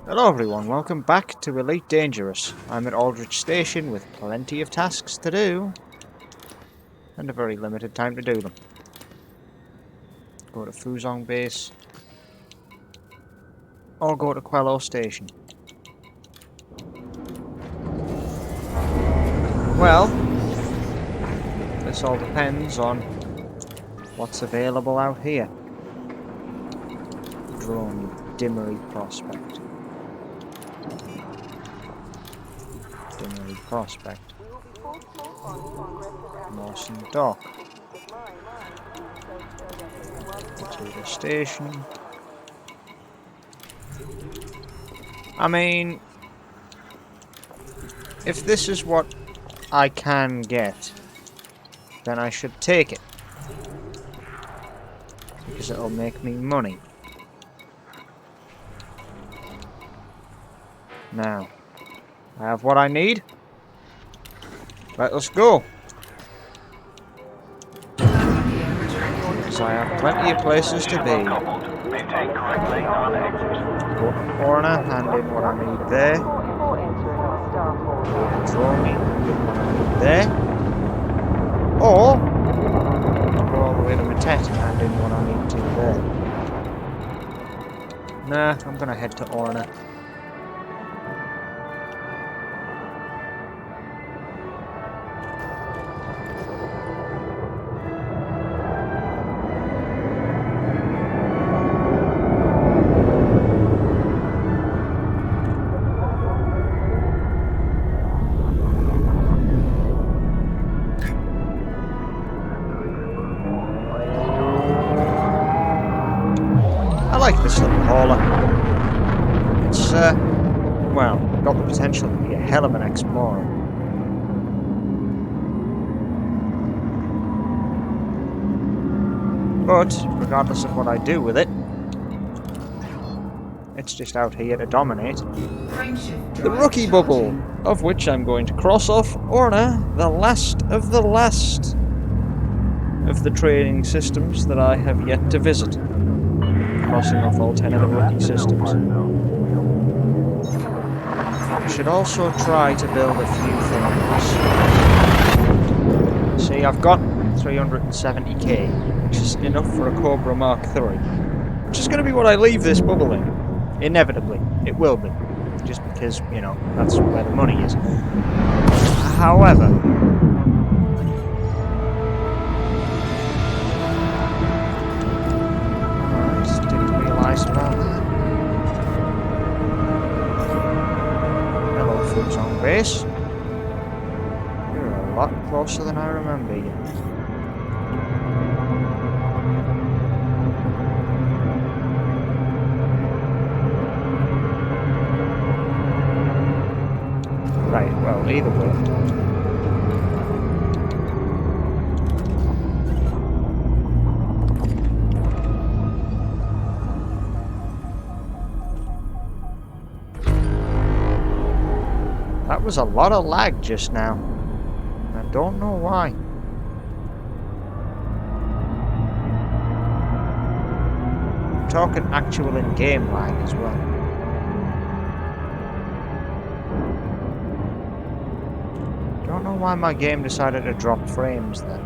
Hello everyone, welcome back to Elite Dangerous. I'm at Aldrich Station with plenty of tasks to do, and a very limited time to do them. Go to Fuzhong Base, or go to Quello Station. Well, this all depends on what's available out here. Drone Dimmery Prospect. Dimmery Prospect. Mawson Dock. To the station. I mean, if this is what I can get, then I should take it. Because it'll make me money. Now, I have what I need. Let us go. Because I have plenty of places to be. Go to corner, hand in what I need there. Draw me, hand in what I need there. Or, go all the way to Matet and hand in what I need to there. Nah, I'm gonna head to Orna. I like this little hauler. It's, well, got the potential to be a hell of an explorer. But, regardless of what I do with it, it's just out here to dominate. The rookie bubble, of which I'm going to cross off Orna, the last of the training systems that I have yet to visit. Crossing off all 10 of the rookie systems. I should also try to build a few things. See, I've got 370k, which is enough for a Cobra Mark III. Which is going to be what I leave this bubble in. Inevitably, it will be. Just because, you know, that's where the money is. However, about that. Hello, Fuzhong Base. You're a lot closer than I remember you. Right, well, either way. That was a lot of lag just now. I don't know why. I'm talking actual in-game lag as well. Don't know why my game decided to drop frames then.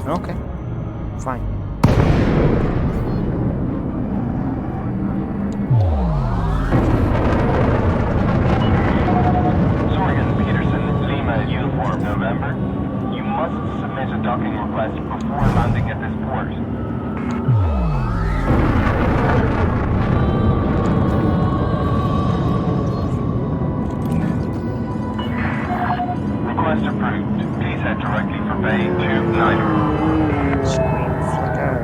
Okay. Fine. November, you must submit a docking request before landing at this port. Request approved. Please head directly for Bay 29. Screen flicker.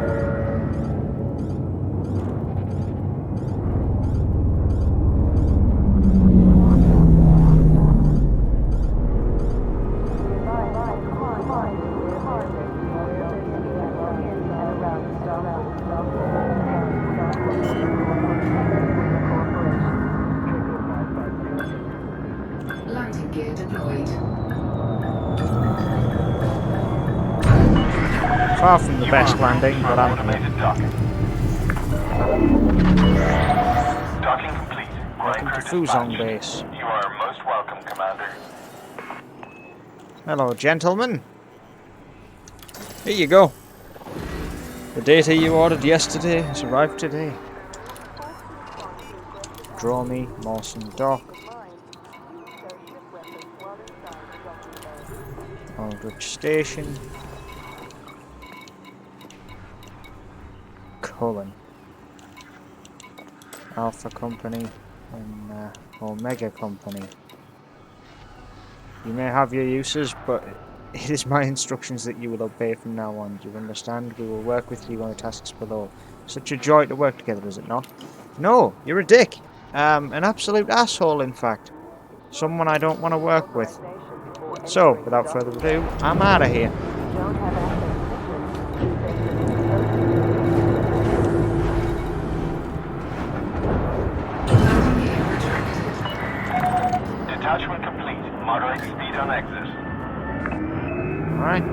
Landing gear deployed. Far from the You best are approved landing, for but I'm automated docking. Docking complete. welcome to Grind crew Fuzong dispatched. Base. You are most welcome, Commander. Hello, gentlemen. Here you go. The data you ordered yesterday has arrived today. Draw me, Mawson Dock. Aldrich Station. Cullen. Alpha Company and Omega Company. You may have your uses, but it is my instructions that you will obey from now on. Do you understand? We will work with you on the tasks below. Such a joy to work together, is it not? No, you're a dick. An absolute asshole, in fact. Someone I don't want to work with. So, without further ado, I'm out of here. Detachment complete. Moderate speed on exit. Alright.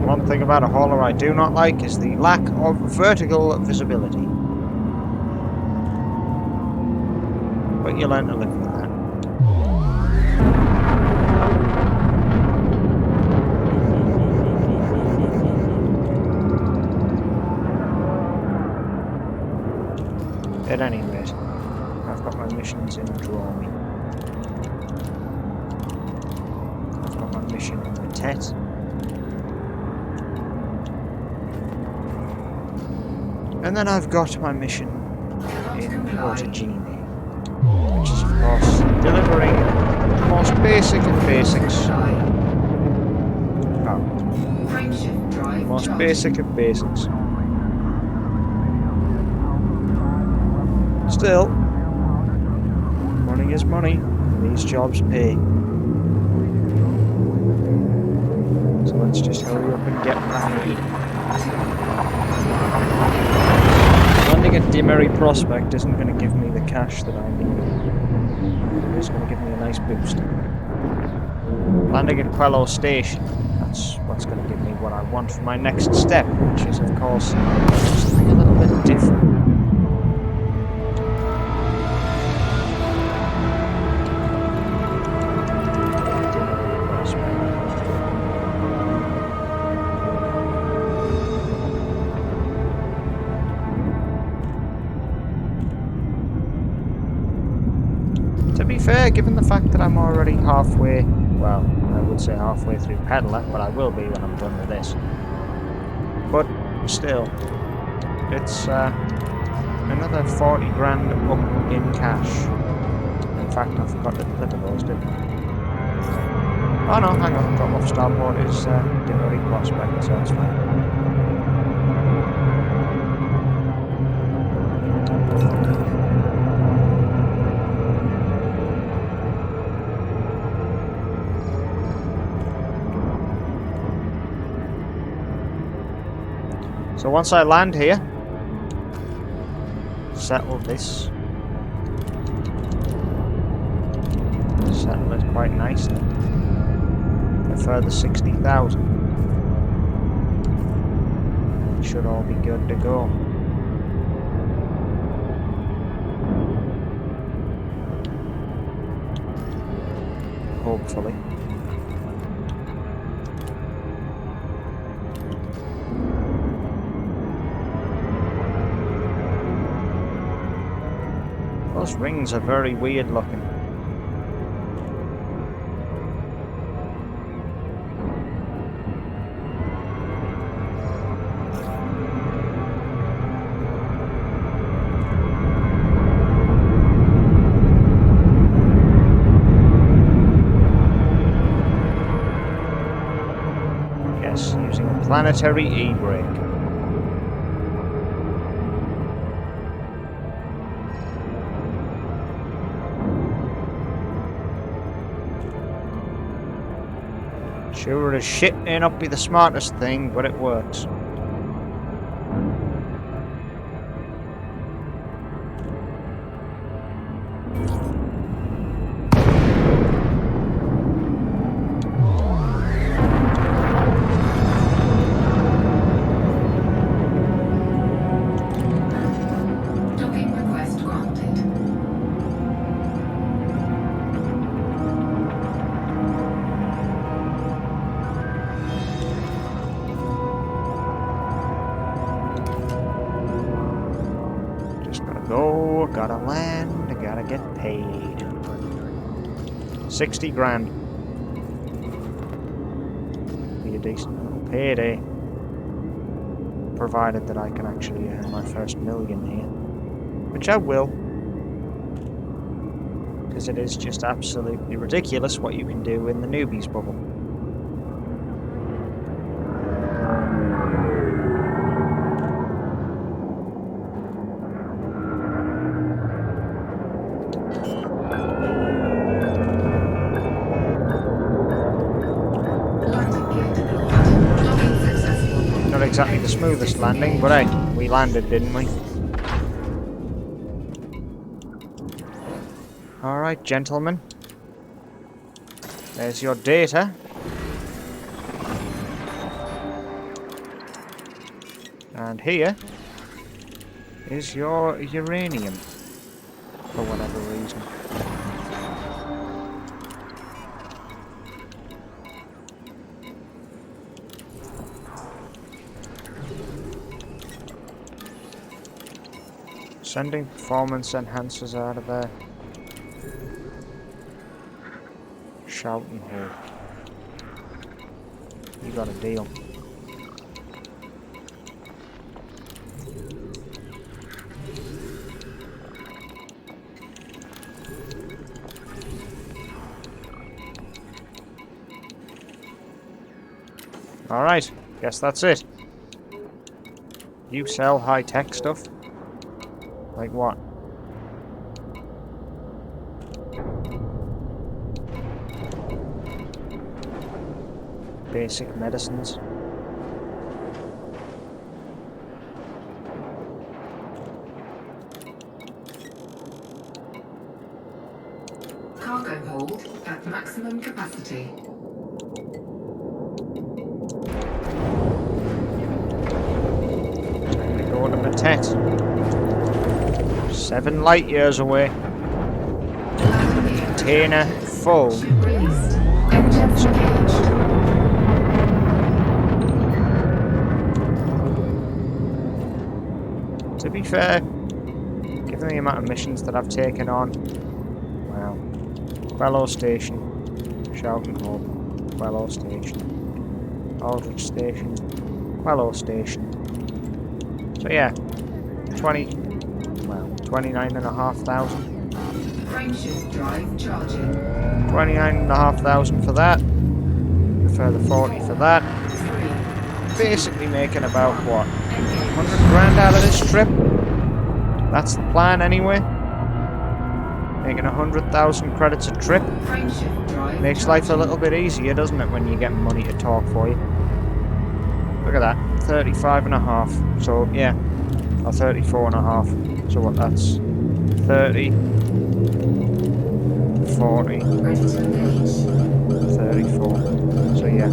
One thing about a hauler I do not like is the lack of vertical visibility. But you learn to live with that. At any rate, I've got my missions in Draw Me. I've got my mission in Matet. And then I've got my mission in Ortogene, which is of course delivering the most basic of basics. Oh, the most basic of basics. Still, money is money, and these jobs pay. So let's just hurry up and get married. Landing at Demery Prospect isn't going to give me the cash that I need. It's going to give me a nice boost. Landing at Quello Station, that's what's going to give me what I want for my next step, which is, of course, something a little bit different. Demery Prospect. To be fair, given the fact that I'm already halfway, well, I would say halfway through Peddler, but I will be when I'm done with this. But still, it's another 40 grand up in cash. In fact, I forgot to deliver those, didn't I? Oh no, hang on, drop off starboard is Demery Prospect, so that's fine. So once I land here, settle this. Settle it quite nicely. A further 60,000. It should all be good to go. Hopefully. Those rings are very weird looking. Yes, using a planetary e-brake. Sure as shit may not be the smartest thing, but it works. Docking request granted. Just gotta go, gotta land, gotta get paid. 60 grand. Be a decent little payday. Provided that I can actually earn my first million here. Which I will. Because it is just absolutely ridiculous what you can do in the newbies bubble. Landing gear deployed. Docking successful. Not exactly the smoothest landing, but hey, we landed, didn't we? Alright, gentlemen. There's your data. And here is your uranium, for whatever reason. Sending performance enhancers out of there. Shouting hole. You got a deal. Alright, guess that's it. You sell high-tech stuff? Like what? Basic medicines. Cargo hold at maximum capacity. Time to go to Matet. 7 light years away. Container full. Released. Engines engaged. To be fair, given the amount of missions that I've taken on, well, Quello Station, Shouting Hole, Quello Station, Aldrich Station, Quello Station. So yeah, 29,500. Frameshift drive charging. 29,500 for that. A further 40 for that. 3. Basically making about, what, 100 grand out of this trip? That's the plan anyway. Making 100,000 credits a trip. Frameshift drive Makes life a little bit easier, doesn't it, when you get money to talk for you? Look at that, 35 and a half. So, yeah, or 34 and a half. So what, that's 30, 40, ready to engage. 34. So yeah,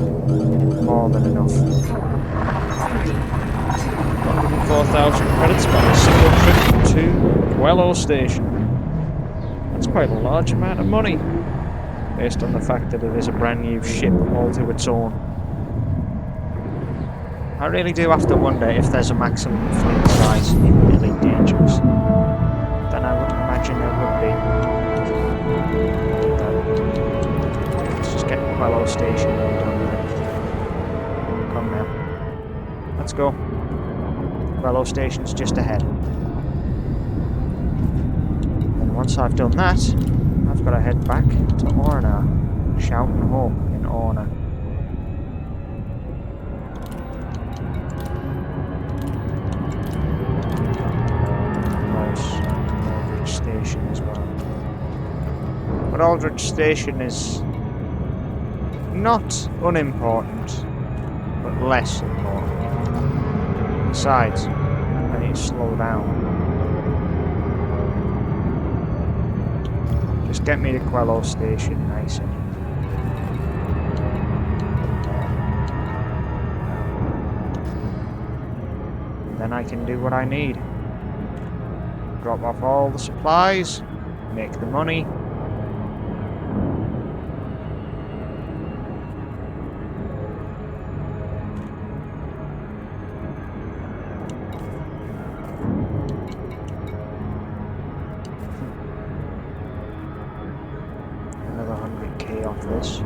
more than enough. 104,000 credits by a single trip to Quello Station. That's quite a large amount of money, based on the fact that it is a brand new ship all to its own. I really do have to wonder if there's a maximum fleet size in Really Dangerous. Then I would imagine there would be. Let's just get Quello Station done there. Come now. Let's go. Quello Station's just ahead. And once I've done that, I've got to head back to Orna. Shouting Hole in Orna. Aldrich Station as well. But Aldrich Station is not unimportant, but less important. Besides, I need to slow down. Just get me to Quello Station nice and then I can do what I need. Drop off all the supplies, make the money. Another 100k off this.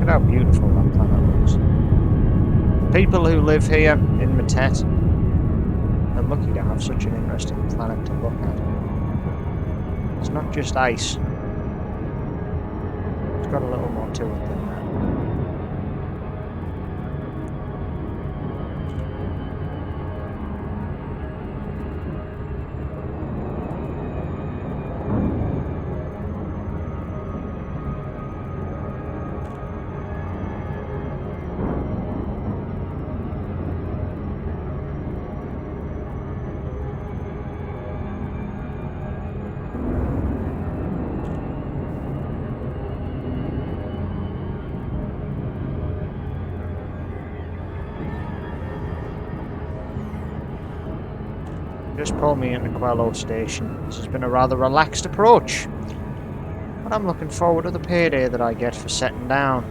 How beautiful that planet looks. People who live here in Matet are lucky to have such an interesting planet to look at. It's not just ice. It's got a little more to it than that. Just pull me into Quello Station. This has been a rather relaxed approach. But I'm looking forward to the payday that I get for setting down.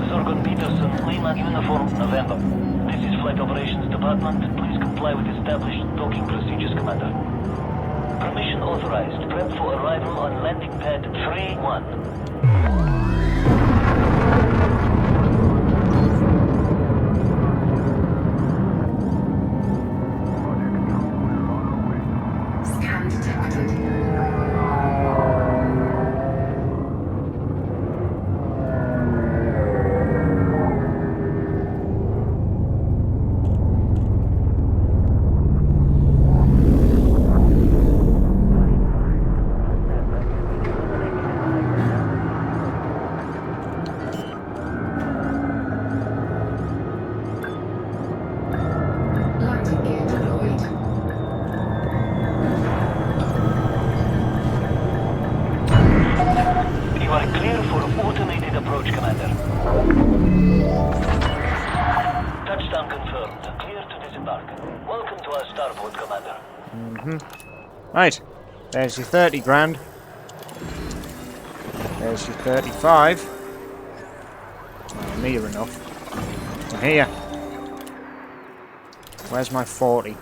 Sorgon Peterson, Lima Uniform, November. This is Flight Operations Department. Please comply with established docking procedures, Commander. Permission authorized. Prep for arrival on landing pad 3-1. Scan detected. Landing gear deployed. You are clear for automated approach, Commander. Touchdown confirmed. Clear to disembark. Welcome to our starboard, Commander. Right, there's your 30 grand. There's your 35. Oh, near enough. And here. Where's my 40?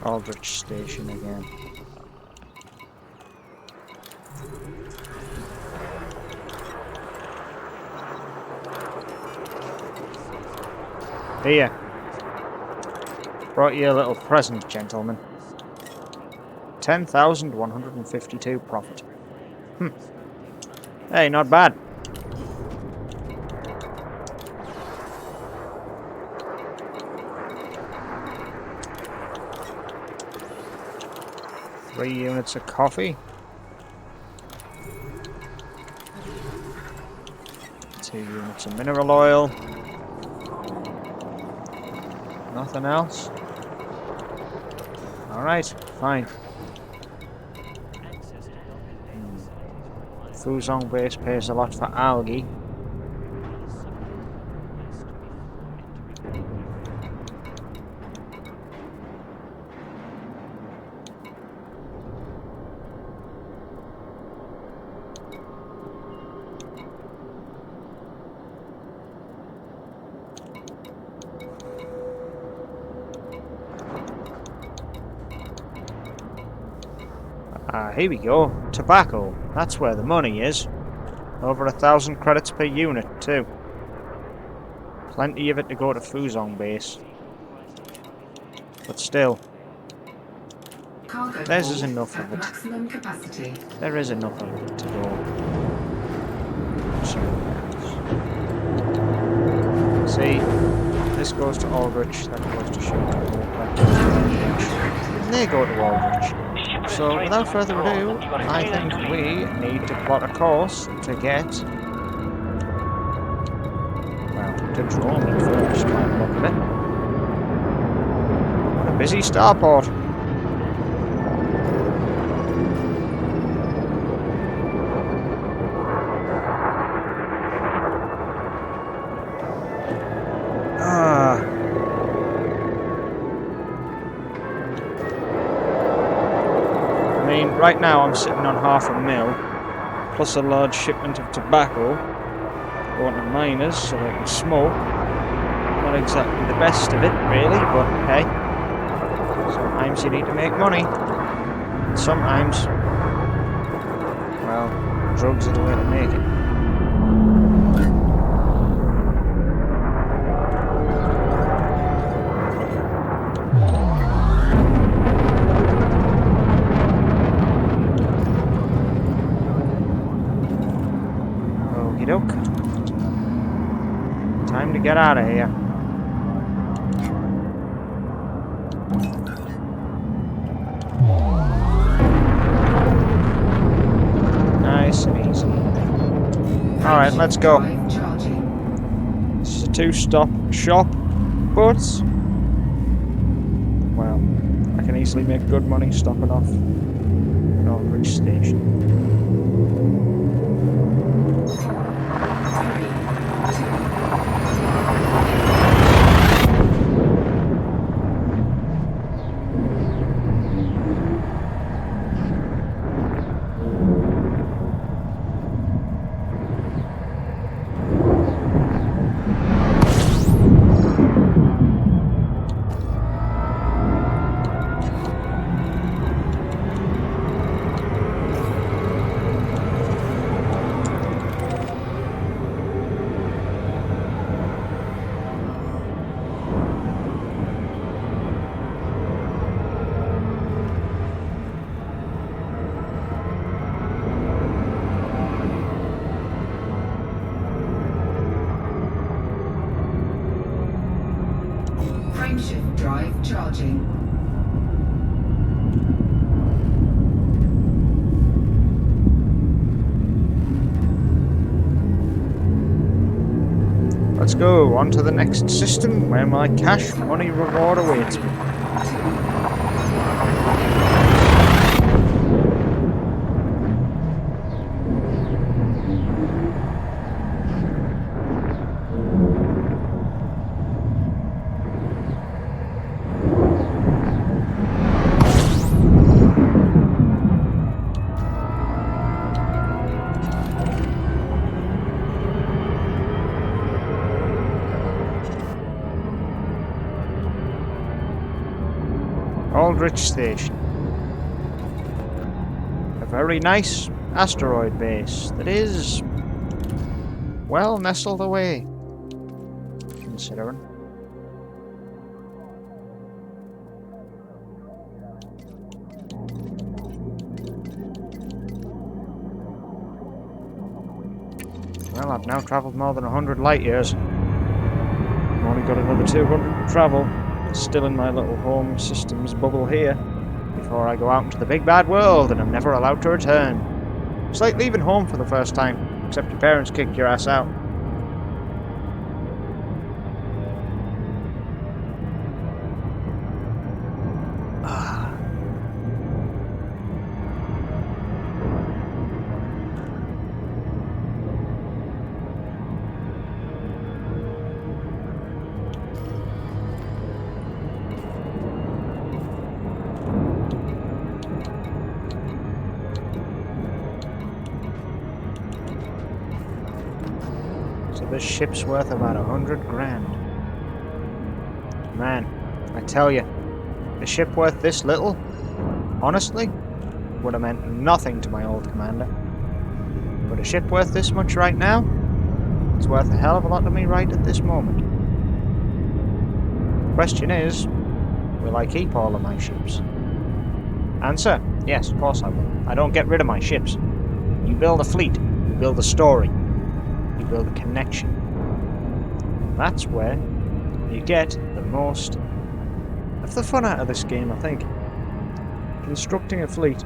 Aldrich Station again. Here. Brought you a little present, gentlemen. 10,152 profit. Hey, not bad. Three units of coffee. 2 units of mineral oil. Nothing else? Alright, fine. Fuzhong base pays a lot for algae. Ah, here we go. Tobacco. That's where the money is. Over 1,000 credits per unit, too. Plenty of it to go to Fuzhong base. But still, Cargo there's hold enough at of it. maximum capacity. There is enough of it to go. See, this goes to Aldrich, that goes to Schumacher, and they go to Aldrich. So, without further ado, I think we need to plot a course to get, well, to Droman first, by the look of it. What a busy starport. Right now I'm sitting on 500,000, plus a large shipment of tobacco going to miners so they can smoke. Not exactly the best of it, really, but hey. Sometimes you need to make money. And sometimes, well, drugs are the way to make it. Time to get out of here. Nice and easy. Alright, let's go. This is a 2-stop shop, but well, I can easily make good money stopping off at Aldrich Station. Frameshift drive charging. Let's go on to the next system where my cash money reward awaits me. Aldrich Station. A very nice asteroid base that is well nestled away, considering. Well, I've now travelled more than 100 light years. I've only got another 200 to travel. Still in my little home systems bubble here before I go out into the big bad world and I'm never allowed to return. It's like leaving home for the first time, except your parents kick your ass out. This ship's worth about 100 grand. Man, I tell you, a ship worth this little, honestly, would have meant nothing to my old commander. But a ship worth this much right now, it's worth a hell of a lot to me right at this moment. Question is, will I keep all of my ships? Answer, yes, of course I will. I don't get rid of my ships. You build a fleet, you build a story, you build a connection. That's where you get the most of the fun out of this game, I think. Constructing a fleet,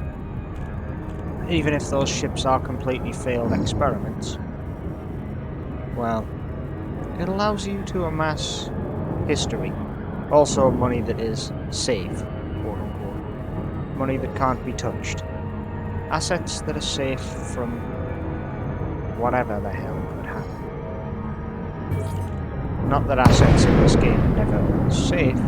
even if those ships are completely failed experiments, well, it allows you to amass history. Also money that is safe, quote unquote. Money that can't be touched. Assets that are safe from whatever the hell could happen. Not that assets in this game are never safe.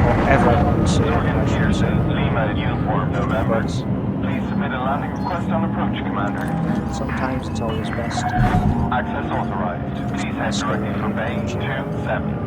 Or ever unsafe, I should say. Lima uniform November. But Please submit a landing request on approach, Commander. sometimes it's always best. Access authorized. Please head directly for Bay 27.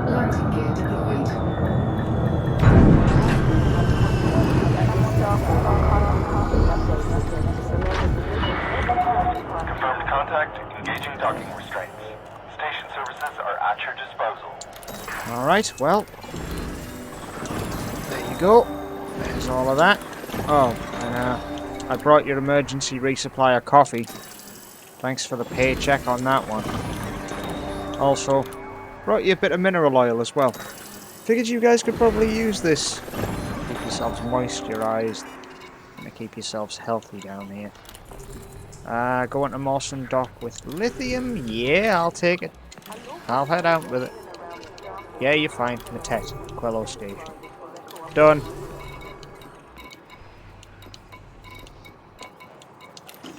Landing gear deployed. Confirmed contact. Engaging docking restraints. Station services are at your disposal. Alright, well. There you go. There's all of that. Oh, and I brought your emergency resupply of coffee. Thanks for the paycheck on that one. Also, brought you a bit of mineral oil as well. Figured you guys could probably use this. Keep yourselves moisturized. And to keep yourselves healthy down here. Go into Mawson Dock with lithium? Yeah, I'll take it. I'll head out with it. Yeah, you're fine. Matet, Quello Station. Done.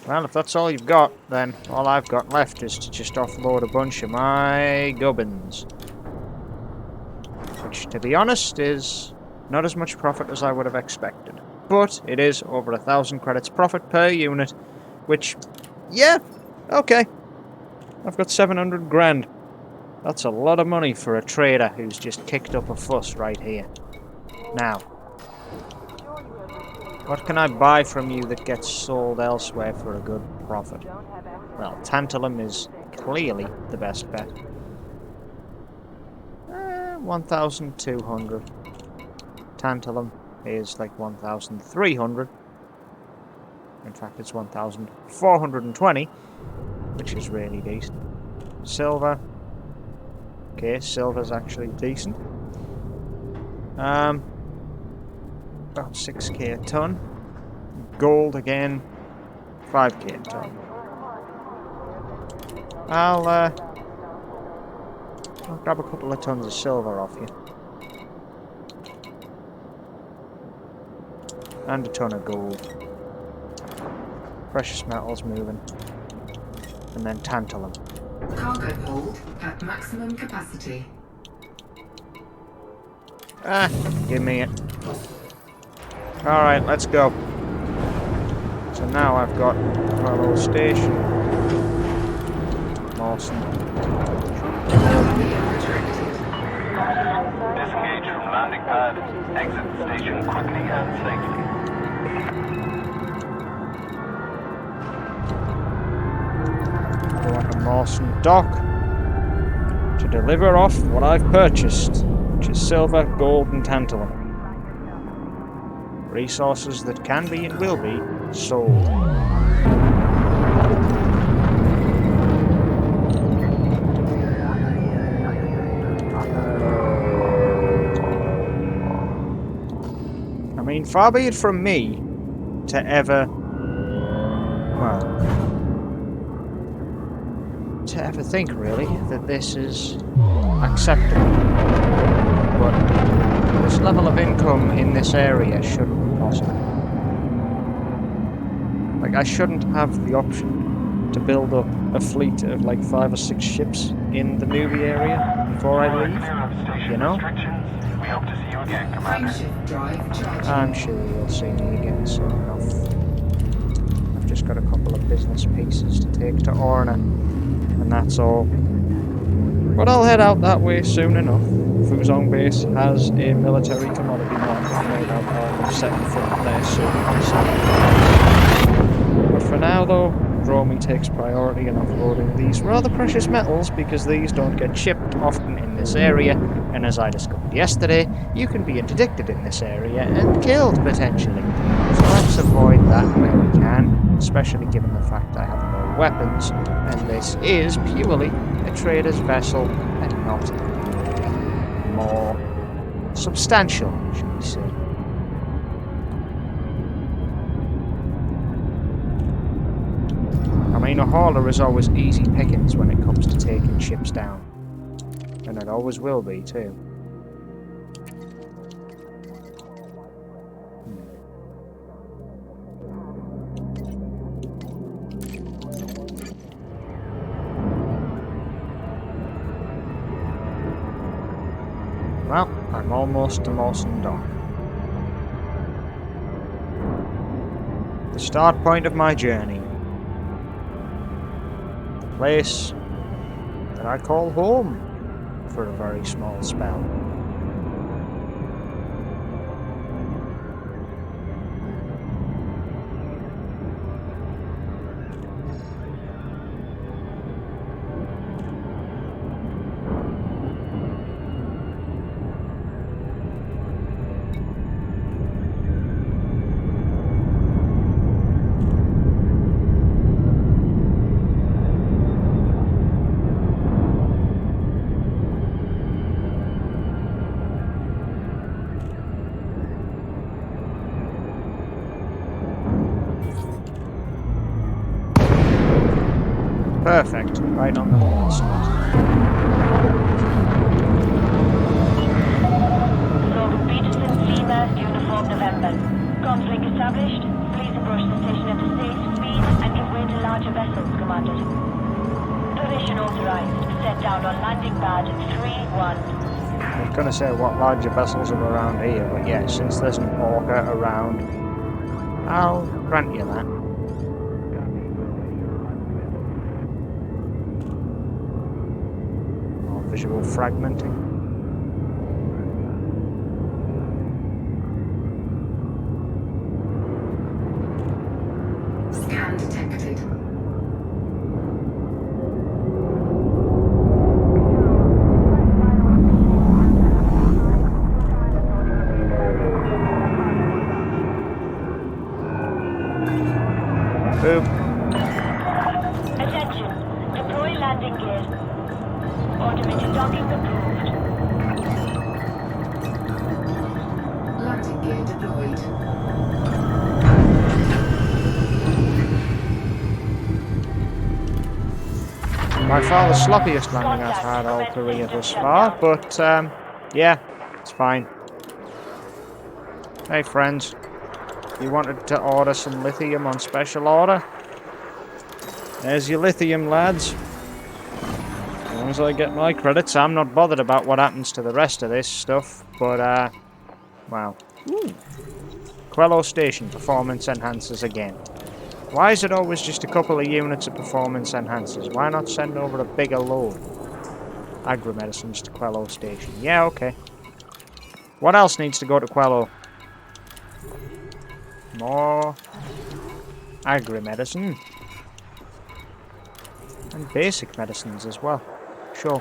Well, if that's all you've got, then all I've got left is to just offload a bunch of my gubbins. Which, to be honest, is not as much profit as I would have expected. But it is over 1,000 credits profit per unit, which, yeah, okay. I've got 700 grand. That's a lot of money for a trader who's just kicked up a fuss right here. Now, what can I buy from you that gets sold elsewhere for a good profit? Well, tantalum is clearly the best bet. 1,200. Tantalum is like 1,300. In fact, it's 1,420, which is really decent. Silver. Okay, silver's actually decent. About 6k a ton. Gold again, 5k a ton. I'll grab a couple of tons of silver off you. And a ton of gold. Precious metals moving. And then tantalum. Cargo hold at maximum capacity. Give me it. Alright, let's go. So now I've got Quello Station. Awesome. Disengage from landing pad. Exit the station quickly and safely. Go on to Mawson Dock to deliver off what I've purchased, which is silver, gold, and tantalum. Resources that can be and will be sold. mean, far be it from me to ever, well, to ever think really that this is acceptable. But this level of income in this area shouldn't be possible. Like, I shouldn't have the option to build up a fleet of like 5 or 6 ships in the newbie area before I leave, you know? We hope to see you again, Commander. Frameshift drive charging. I'm sure you'll see me again soon enough. I've just got a couple of business pieces to take to Orna, and that's all. But I'll head out that way soon enough. Fuzong Base has a military commodity market made out of setting foot there soon. But for now though, Dromi takes priority in offloading these rather precious metals because these don't get shipped often in this area, and as I discovered yesterday, you can be interdicted in this area and killed potentially. So let's avoid that where we can, especially given the fact I have no weapons, and this is purely a trader's vessel and not more substantial, should we say. I mean, a hauler is always easy pickings when it comes to taking ships down. And it always will be, too. Well, I'm almost to Mawson Dock. The start point of my journey. The place that I call home for a very small spell. Perfect, right on the ball spot. So, Peterson, Lima, Uniform November. Comms link established. Please approach the station at a safe speed and give way to larger vessels, Commander. Position authorized. Set down on landing pad 3-1. I was going to say what larger vessels are around here, but yeah, since there's an orca around, I'll grant you that. Visual fragmenting. Scan detected. Boom. Attention. Deploy landing gear. Automated docking approved. Landing gear deployed. By far the sloppiest landing I've had all career thus far, but yeah, it's fine. Hey friends, you wanted to order some lithium on special order? There's your lithium, lads. As long as I get my credits, I'm not bothered about what happens to the rest of this stuff, but wow. Quello Station performance enhancers again. Why is it always just a couple of units of performance enhancers? Why not send over a bigger load? Agri-medicines to Quello Station. Yeah, okay. What else needs to go to Quello? More agri-medicine. And basic medicines as well. Sure.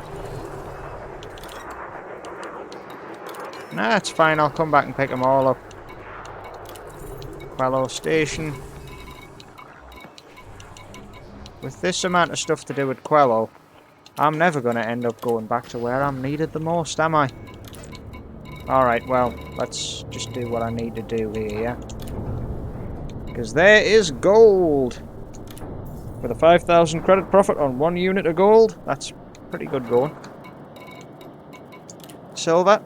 Nah, it's fine. I'll come back and pick them all up. Quello Station. With this amount of stuff to do with Quello, I'm never going to end up going back to where I'm needed the most, am I? Alright, well, let's just do what I need to do here, yeah? Because there is gold! With a 5,000 credit profit on 1 unit of gold, that's pretty good going. Silver.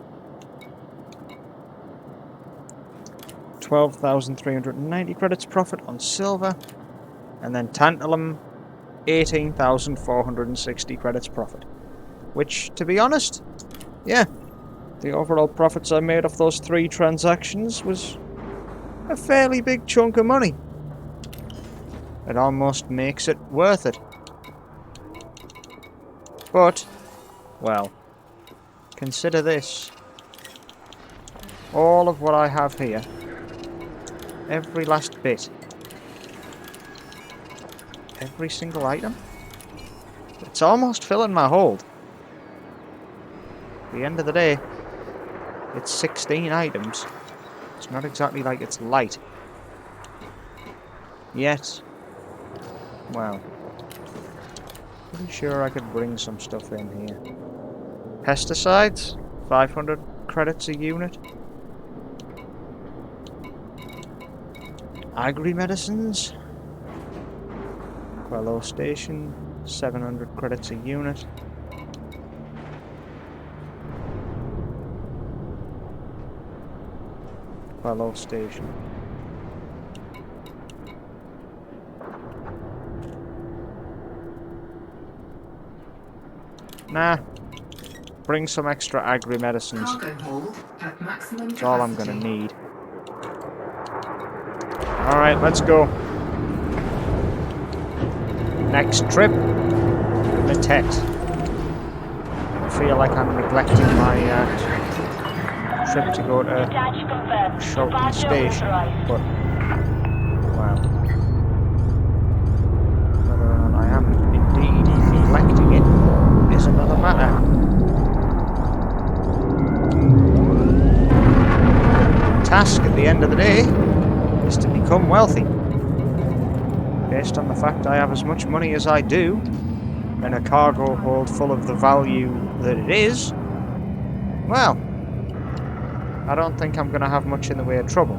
12,390 credits profit on silver. And then tantalum, 18,460 credits profit. Which, to be honest, yeah, the overall profits I made off those 3 transactions was a fairly big chunk of money. It almost makes it worth it. But, well, consider this. All of what I have here, every last bit, every single item, it's almost filling my hold. At the end of the day, it's 16 items. It's not exactly like it's light. Yet, well, pretty sure I could bring some stuff in here. Pesticides, 500 credits a unit. Agri-medicines, Quello Station, 700 credits a unit. Quello Station. Nah. Bring some extra agri-medicines. Cargo hold at maximum That's all I'm gonna capacity. need. Alright, let's go. Next trip, Matet. I feel like I'm neglecting my trip to go to Detach confirmed. Shelton Departure Station, authorized. but, well, whether or not I am indeed neglecting it is another matter. The task at the end of the day is to become wealthy. Based on the fact I have as much money as I do, and a cargo hold full of the value that it is, well, I don't think I'm going to have much in the way of trouble.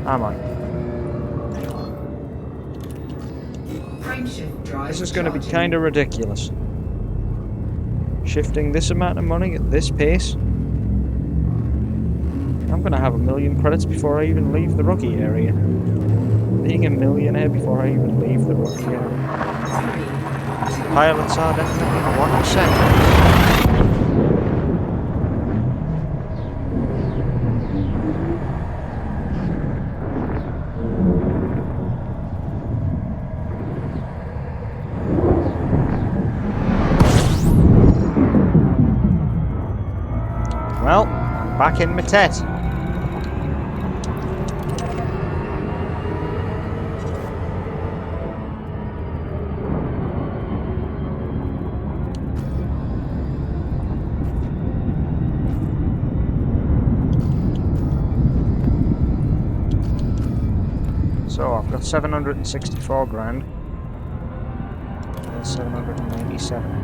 Am I? Frameshift drive This is going to be charging. kind of ridiculous. Shifting this amount of money at this pace. I'm going to have 1 million credits before I even leave the rookie area. Being a millionaire before I even leave the rookie area. Pilots are definitely 1%. Well, I'm back in Matet. So I've got 764 grand. And 797.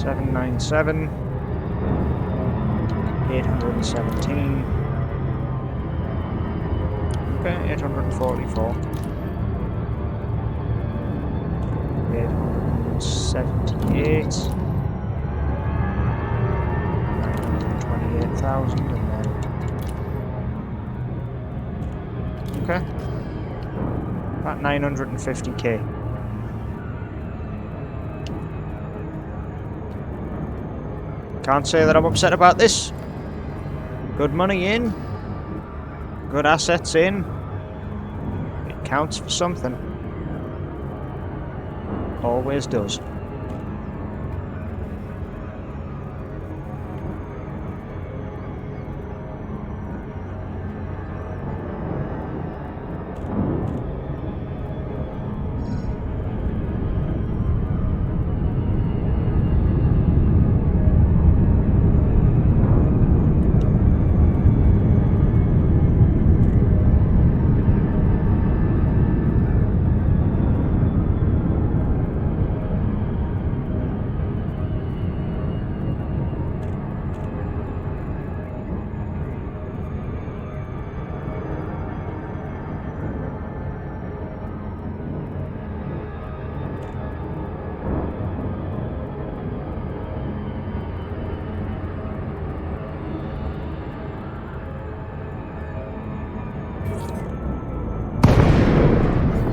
$797, 817, okay, 844, 878, 928,000, and then, okay, about 950k. Can't say that I'm upset about this. Good money in. Good assets in. It counts for something. Always does.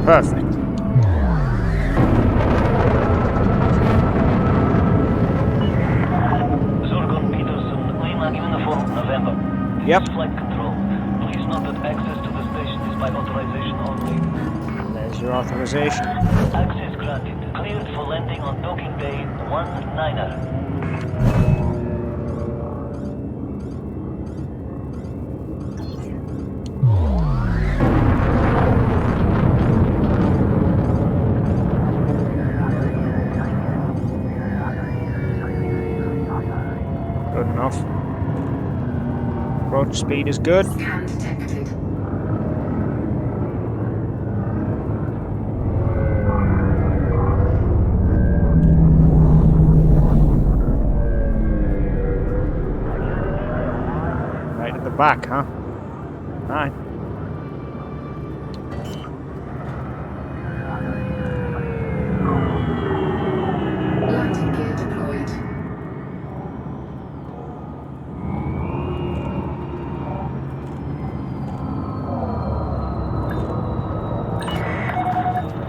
Perfect. Zorgon Peterson, Lima Uniform November. This Yep. is flight control. Please note that access to the station is by authorization only. There's your authorization. Access granted. Cleared for landing on docking bay 19er. Good enough. Approach speed is good. Scan detected. Right at the back, huh? Alright. Landing gear deployed.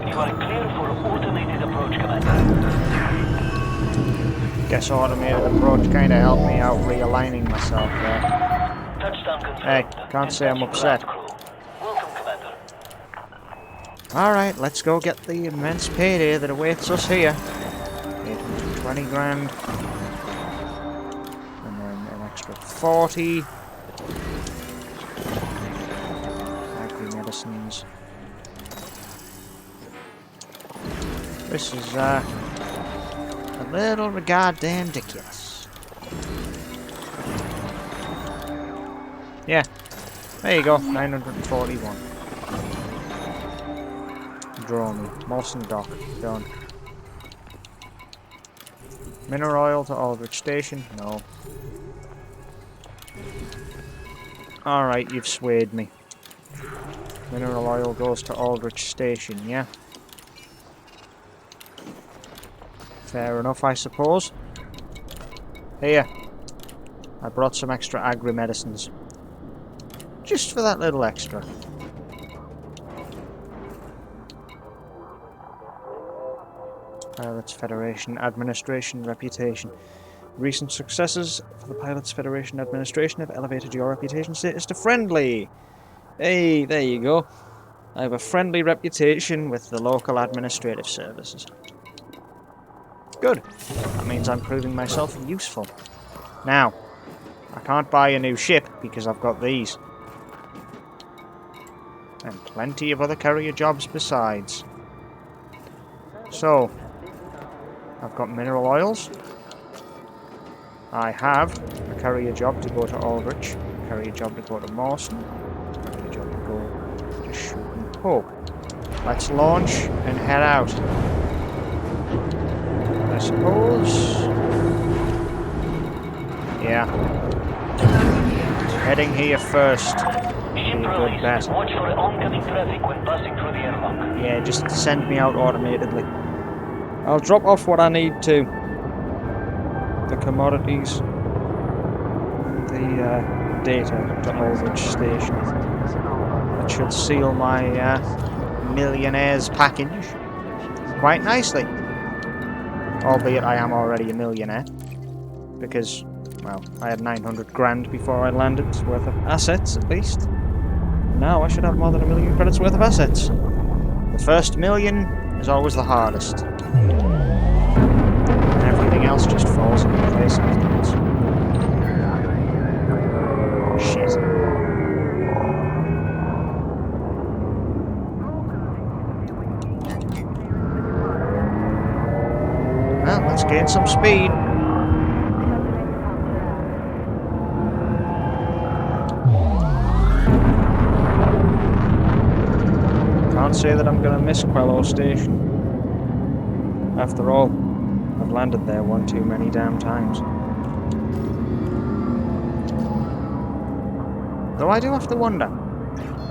You are clear for automated approach, Commander. Guess automated approach kinda helped me out realigning myself there. Touchdown confirmed. Hey, can't say I'm Dispatching upset. ground crew. Welcome, Commander. Alright, let's go get the immense payday that awaits us here. 820 grand. And then an extra 40. Agri medicines. This is, a little goddamn ridiculous. Yeah. There you go, 941. Draw me. Mawson Dock. Done. Mineral oil to Aldrich Station? No. Alright, you've swayed me. Mineral oil goes to Aldrich Station, yeah? Fair enough, I suppose. Here. I brought some extra agri medicines. Just for that little extra. Pilots Federation Administration reputation. Recent successes for the Pilots Federation Administration have elevated your reputation status to friendly. Hey, there you go. I have a friendly reputation with the local administrative services. Good. That means I'm proving myself useful. Now, I can't buy a new ship because I've got these. And plenty of other carrier jobs besides. So, I've got mineral oils. I have a carrier job to go to Aldrich, a carrier job to go to Mawson, a carrier job to go to Shooting Hope. Let's launch and head out. I suppose. Yeah. Heading here first. Ship Good release. bet. Watch for oncoming traffic when passing through the airlock. Yeah, just send me out automatically. I'll drop off what I need to. The commodities. The data to Aldrich Station. That should seal my Millionaire's package quite nicely. Albeit I am already a millionaire. Because, well, I had 900 grand before I landed worth of assets, at least. Now I should have more than 1 million credits worth of assets. The first million is always the hardest. And everything else just falls into place afterwards. Shit. Well, let's gain some speed. Can't say that I'm going to miss Quello Station. After all, I've landed there one too many damn times. Though I do have to wonder,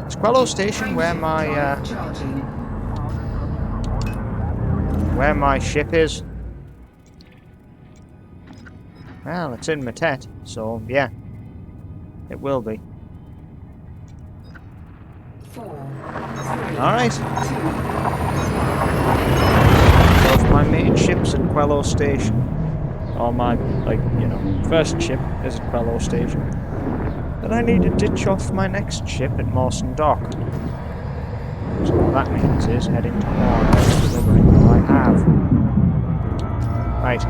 is Quello Station where my ship is? Well, it's in Matet, so yeah, it will be. 4, 3, Alright. So if my main ship's at Quello Station, or my, like, you know, first ship is at Quello Station, then I need to ditch off my next ship at Mawson Dock. So what that means is heading to Warner and delivering what I have. Right.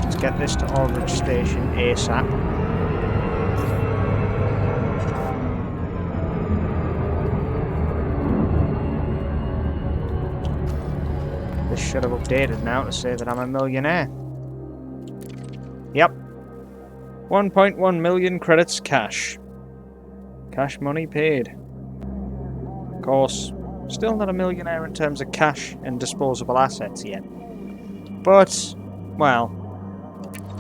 Let's get this to Aldridge Station ASAP. This should have updated now to say that I'm a millionaire. Yep. 1.1 million credits cash. Cash money paid. Of course, still not a millionaire in terms of cash and disposable assets yet. But, well,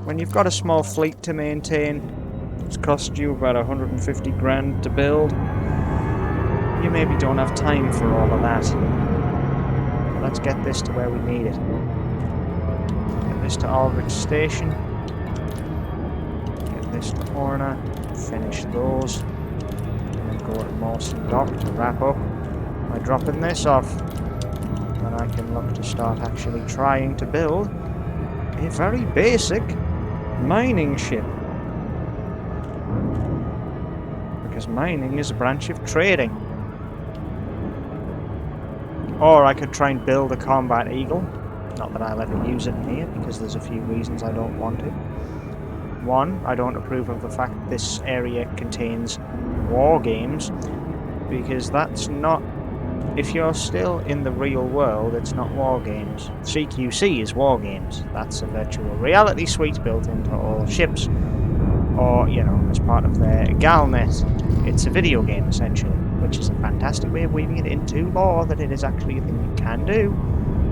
when you've got a small fleet to maintain, it's cost you about 150 grand to build, you maybe don't have time for all of that. But let's get this to where we need it. Get this to Aldridge Station. Get this to Horner. Finish those. And then go to Mawson Dock to wrap up by dropping this off. And I can look to start actually trying to build a very basic mining ship. Because mining is a branch of trading. Or I could try and build a combat eagle. Not that I'll ever use it in here, because there's a few reasons I don't want it. One, I don't approve of the fact that this area contains war games, because that's not... If you're still in the real world, it's not war games. CQC is war games. That's a virtual reality suite built into all ships. Or, you know, as part of their GalNet. It's a video game, essentially. Which is a fantastic way of weaving it into law that it is actually a thing you can do.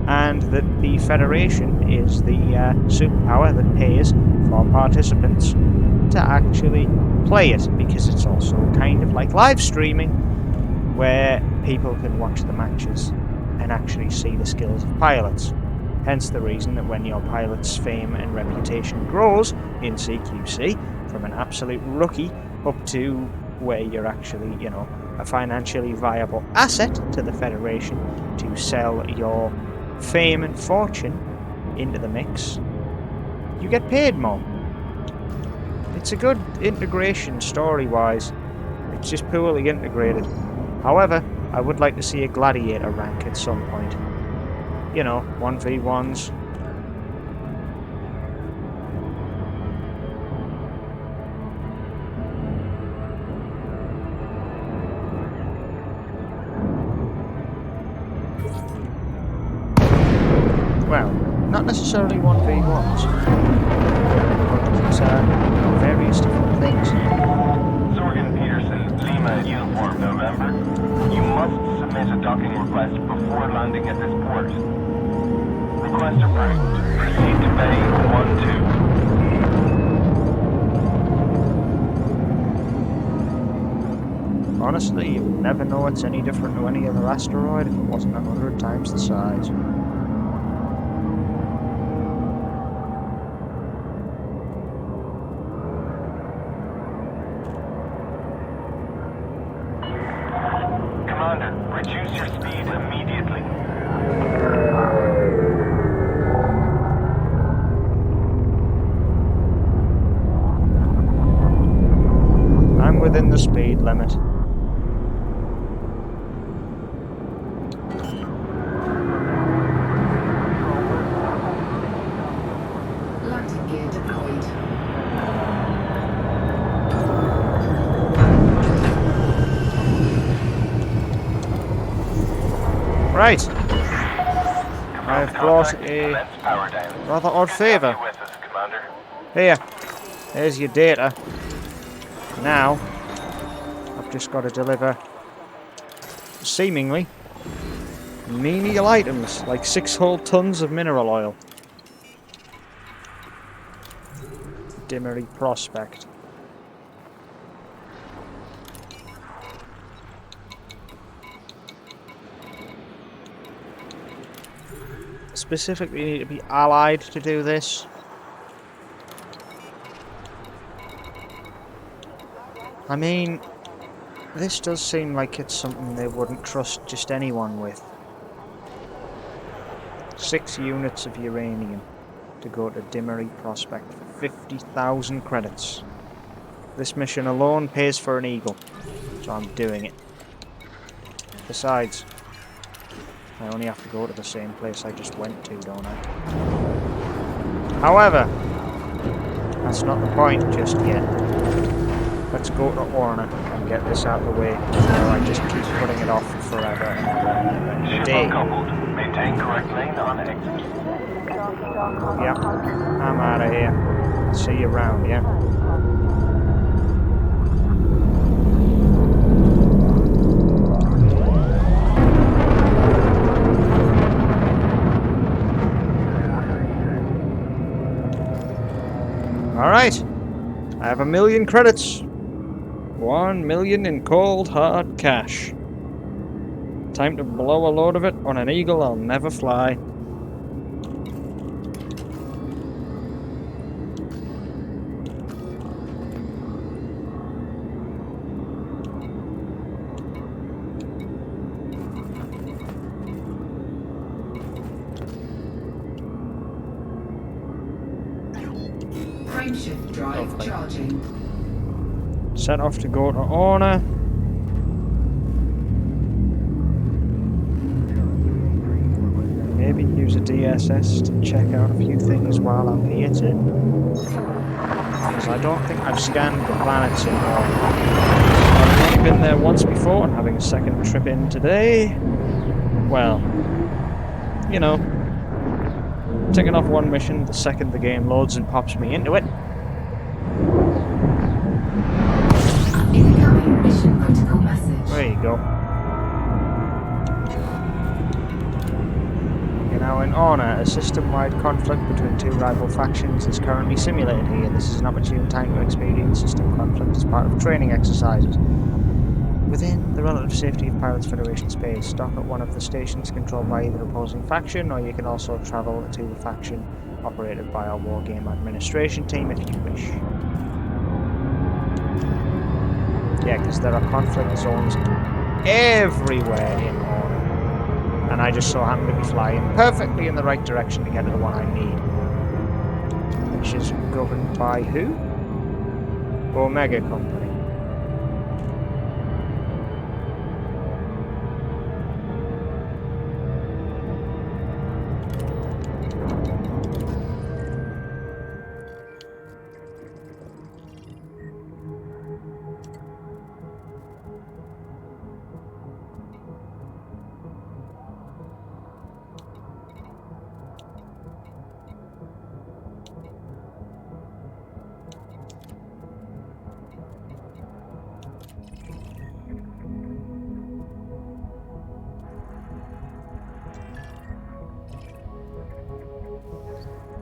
And that the Federation is the superpower that pays for participants to actually play it. Because it's also kind of like live streaming, where people can watch the matches and actually see the skills of pilots. Hence the reason that when your pilot's fame and reputation grows in CQC, from an absolute rookie up to where you're actually, you know, a financially viable asset to the Federation to sell your fame and fortune into the mix, you get paid more. It's a good integration story-wise. It's just poorly integrated. However, I would like to see a gladiator rank at some point. You know, 1v1s. Well, not necessarily 1v1s. But various different things. Zorgan Peterson, Lima Uniform November. You must submit a docking request before landing at this port. Request approved. Proceed to Bay 1-2. Honestly, you would never know it's any different to any other asteroid if it wasn't 100 times the size. Commander, reduce your speed immediately. I'm within the speed limit. Landing gear deployed. Right. I've brought a rather odd favour. With us, Commander. Here. There's your data. Now, I've just got to deliver, seemingly, menial items, like 6 whole tons of mineral oil. Dimmery Prospect. Specifically, you need to be allied to do this. I mean, This does seem like it's something they wouldn't trust just anyone with. 6 units of uranium to go to Dimmery Prospect for 50,000 credits. This mission alone pays for an eagle, so I'm doing it. Besides, I only have to go to the same place I just went to, don't I? However, that's not the point just yet. Let's go to Orna and get this out of the way before I just keep putting it off forever and ever and ever and a Ship day. uncoupled. Maintain correct lane on exit. Yep, I'm out of here. See you around, yeah? Alright, I have 1,000,000 credits. 1 million in cold hard cash. Time to blow a load of it on an eagle I'll never fly. Frameshift drive Lovely. charging. Set off to go to Orna. Maybe use a DSS to check out a few things while I'm here too. Because I don't think I've scanned the planets in Orna. I've only been there once before and having a second trip in today. Well, you know, ticking off one mission the second the game loads and pops me into it. Incoming mission critical message. There you go. You're now in Orna. A system-wide conflict between 2 rival factions is currently simulated here. This is an opportune time to experience system conflict as part of training exercises. Within the relative safety of Pirates Federation space, dock at one of the stations controlled by either opposing faction, or you can also travel to the faction operated by our Wargame administration team if you wish. Yeah, because there are conflict zones everywhere in Orna. And I just so happen to be flying perfectly in the right direction to get to the one I need. Which is governed by who? Omega Company.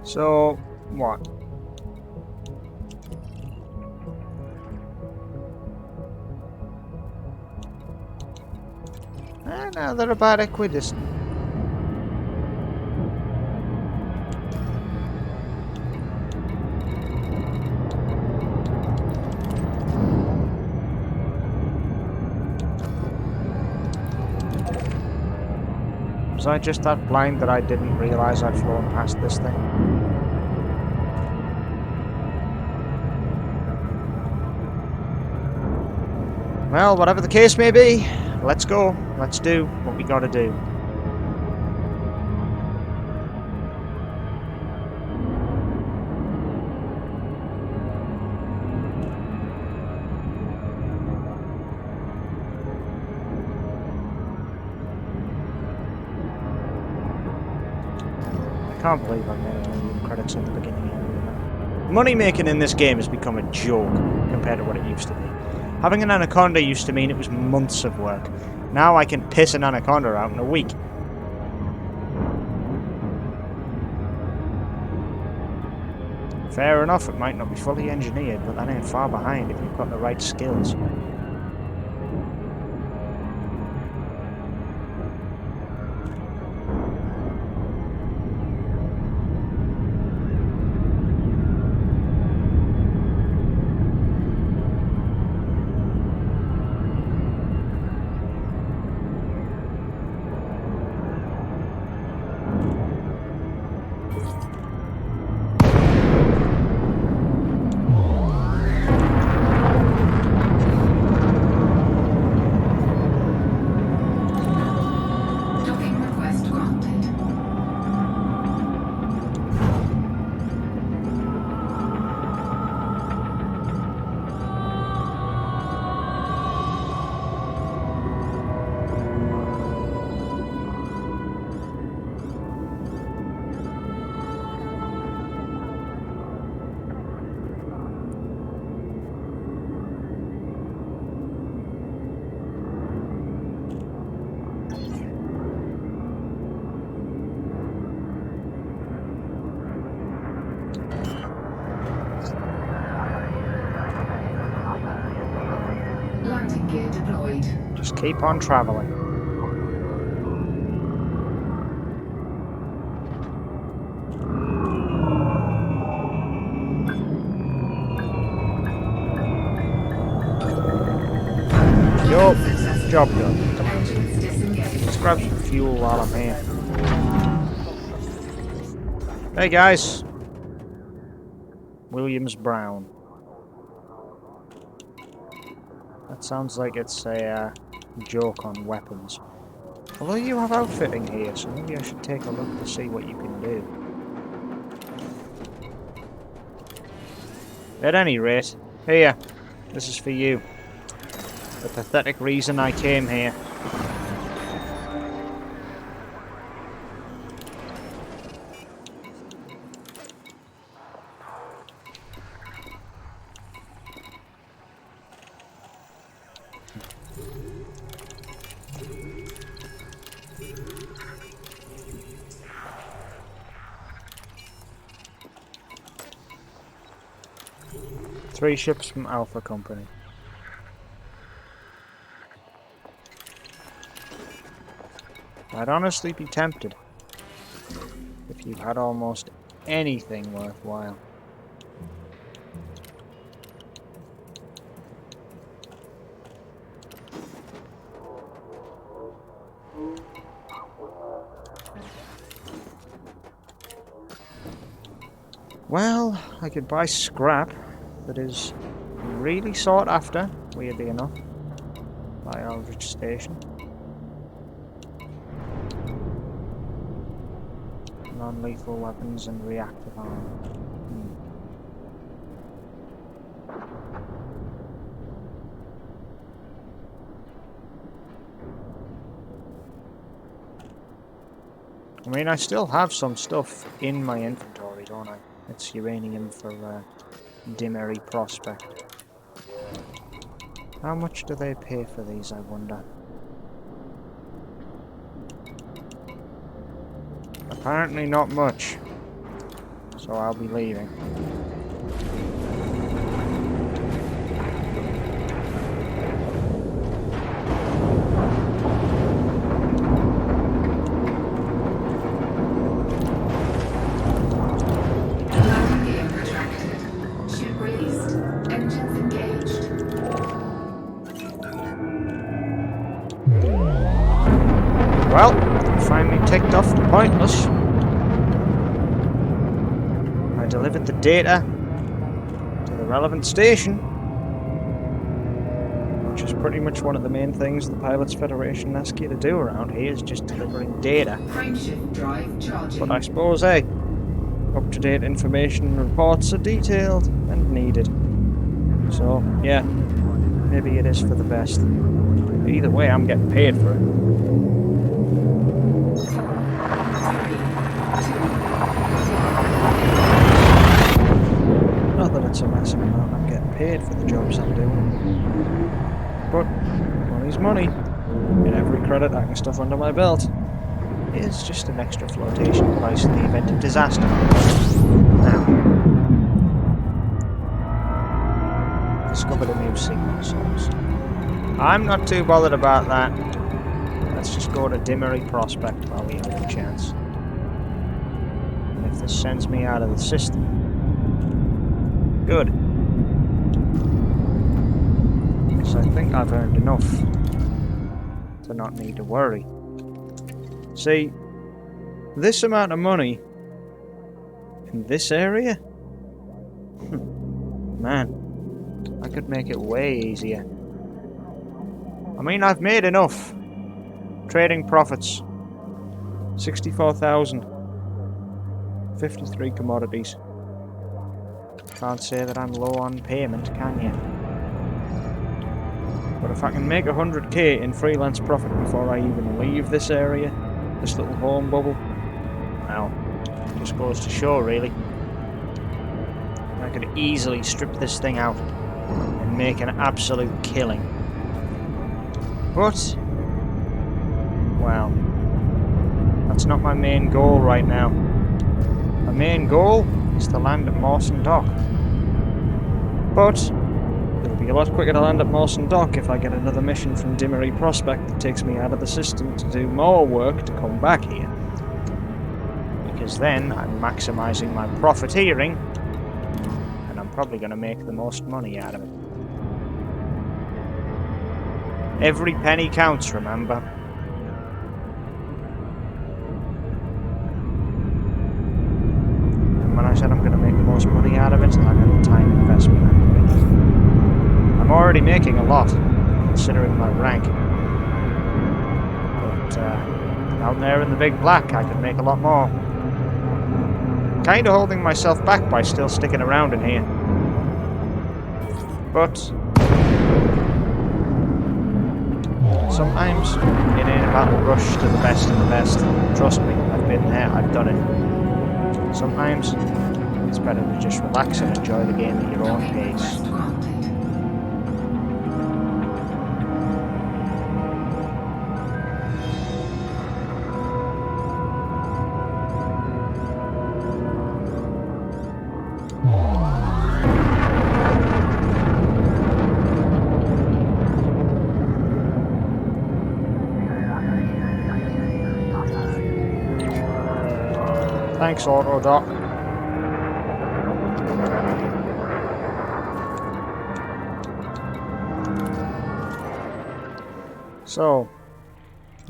So, what? No, they're about equidistant. Was I just that blind that I didn't realise I'd flown past this thing? Well, whatever the case may be, let's go. Let's do what we gotta do. I can't believe I made 1,000,000 credits at the beginning area. Money making in this game has become a joke compared to what it used to be. Having an anaconda used to mean it was months of work. Now I can piss an anaconda out in a week. Fair enough, it might not be fully engineered, but that ain't far behind if you've got the right skills. gear deployed. Just keep on traveling. Yo, job done. Come on. Engines disengaged. Let's grab some fuel while I'm here. Hey guys. Williams Brown. That sounds like it's a joke on weapons. Although you have outfitting here, so maybe I should take a look to see what you can do. At any rate, here, this is for you. The pathetic reason I came here. Three ships from Alpha Company. I'd honestly be tempted if you had almost anything worthwhile. Well, I could buy scrap that is really sought after, weirdly enough, by Aldrich Station. Non-lethal weapons and reactive armor. I mean, I still have some stuff in my inventory, don't I? It's uranium for Dimmery Prospect. How much do they pay for these, I wonder? Apparently not much, so I'll be leaving. Landing gear retracted. Ship released. Engines engaged. Well, finally ticked off the pointless. I delivered the data to the relevant station, which is pretty much one of the main things the Pilots Federation asks you to do around here, is just delivering data. Frameshift drive charging. But I suppose, hey, up-to-date information and reports are detailed and needed. So, yeah, maybe it is for the best. Either way, I'm getting paid for it. Not that it's a massive amount I'm getting paid for the jobs I'm doing. But money's money. And every credit I can stuff under my belt is just an extra flotation device in the event of disaster. Now, discovered a new signal source. I'm not too bothered about that. Let's just go to Dimmery Prospect while we have a chance. And if this sends me out of the system, good. Because I think I've earned enough to not need to worry. See, this amount of money in this area? Man, I could make it way easier. I mean, I've made enough. Trading profits. 64,000. 53 commodities. Can't say that I'm low on payment, can you? But if I can make 100k in freelance profit before I even leave this area, this little home bubble, well, just goes to show, really. I could easily strip this thing out and make an absolute killing. But, well, that's not my main goal right now. My main goal is to land at Mawson Dock. But It'll be a lot quicker to land at Mawson Dock if I get another mission from Dimmery Prospect that takes me out of the system to do more work to come back here. Because then I'm maximising my profiteering, and I'm probably going to make the most money out of it. Every penny counts, remember? And when I said I'm going to make the most money out of it, I meant time investment. I'm already making a lot, considering my rank. But out there in the big black, I could make a lot more. Kinda holding myself back by still sticking around in here. But sometimes it ain't about the rush to the best of the best. Trust me, I've been there, I've done it. Sometimes it's better to just relax and enjoy the game at your own pace. Thanks, Autodoc. So,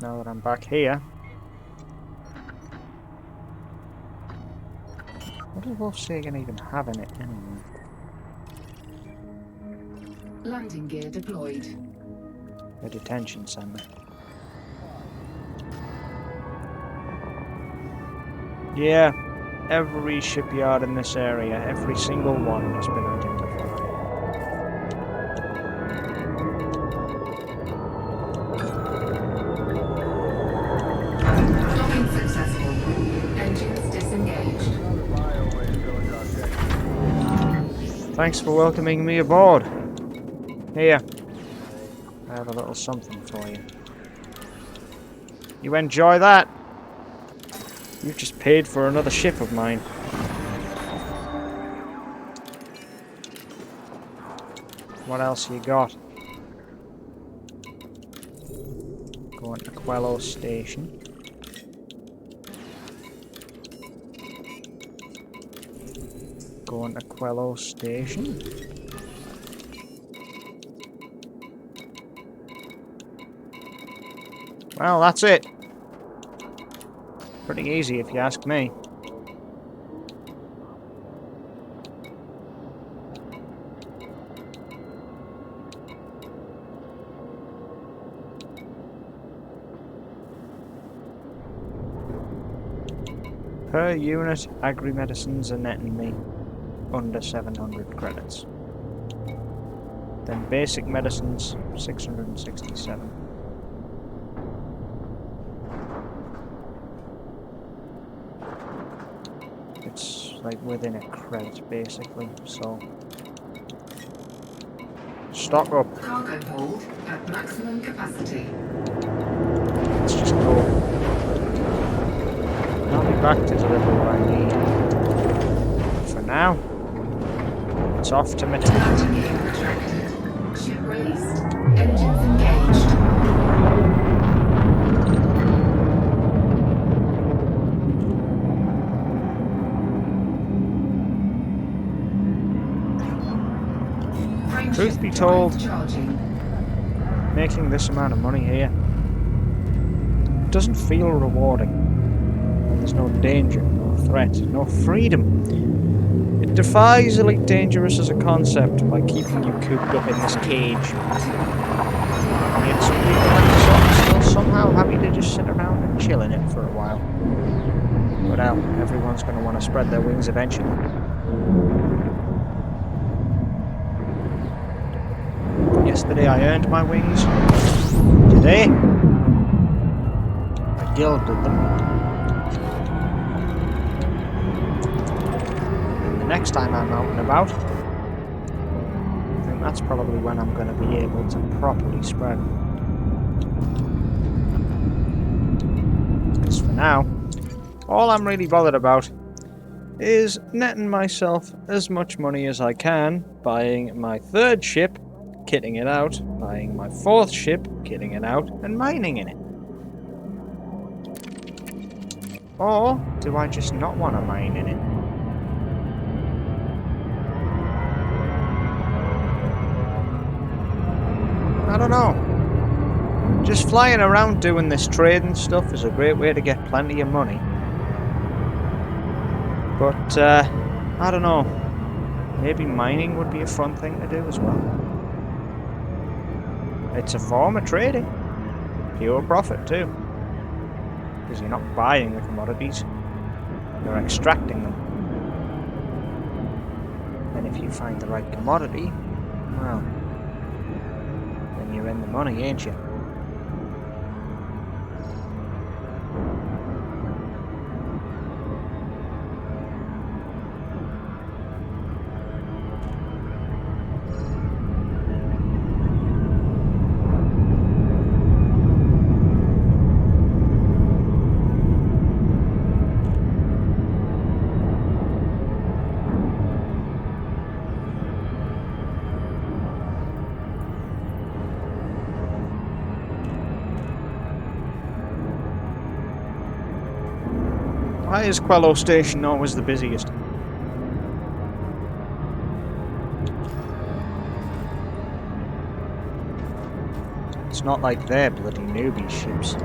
now that I'm back here, what does Wolfsagan even have in it anyway? Landing gear deployed. A detention center. Yeah, every shipyard in this area, every single one has been identified. Docking successful. Engines disengaged. Thanks for welcoming me aboard. Here, I have a little something for you. You enjoy that? You've just paid for another ship of mine. What else you got? Going to Quello Station. Going to Quello Station. Well, that's it. Pretty easy if you ask me. Per unit, agri-medicines are netting me under 700 credits. Then basic medicines, 667. It's like within a credit basically, so stock up. Cargo hold at maximum capacity. Let's just go. I'll be back to deliver what I need. For now, it's off to Matilda. Landing gear retracted. Ship released. Engines engaged. Truth be told, Charging. making this amount of money here doesn't feel rewarding. And there's no danger, no threat, no freedom. It defies Elite Dangerous as a concept by keeping you cooped up in this cage. And yet some people like yourself are still somehow happy to just sit around and chill in it for a while. But everyone's going to want to spread their wings eventually. Yesterday I earned my wings. Today, I gilded them. And the next time I'm out and about, I think that's probably when I'm going to be able to properly spread them. Because for now, all I'm really bothered about is netting myself as much money as I can, buying my 3rd ship, kitting it out, buying my 4th ship, kitting it out, and mining in it. Or do I just not want to mine in it? I don't know. Just flying around doing this trading stuff is a great way to get plenty of money. But, I don't know. Maybe mining would be a fun thing to do as well. It's a form of trading. Pure profit too. Because you're not buying the commodities, you're extracting them. And if you find the right commodity, well, then you're in the money, ain't you? Why is Quello Station always the busiest? It's not like they're bloody newbie ships.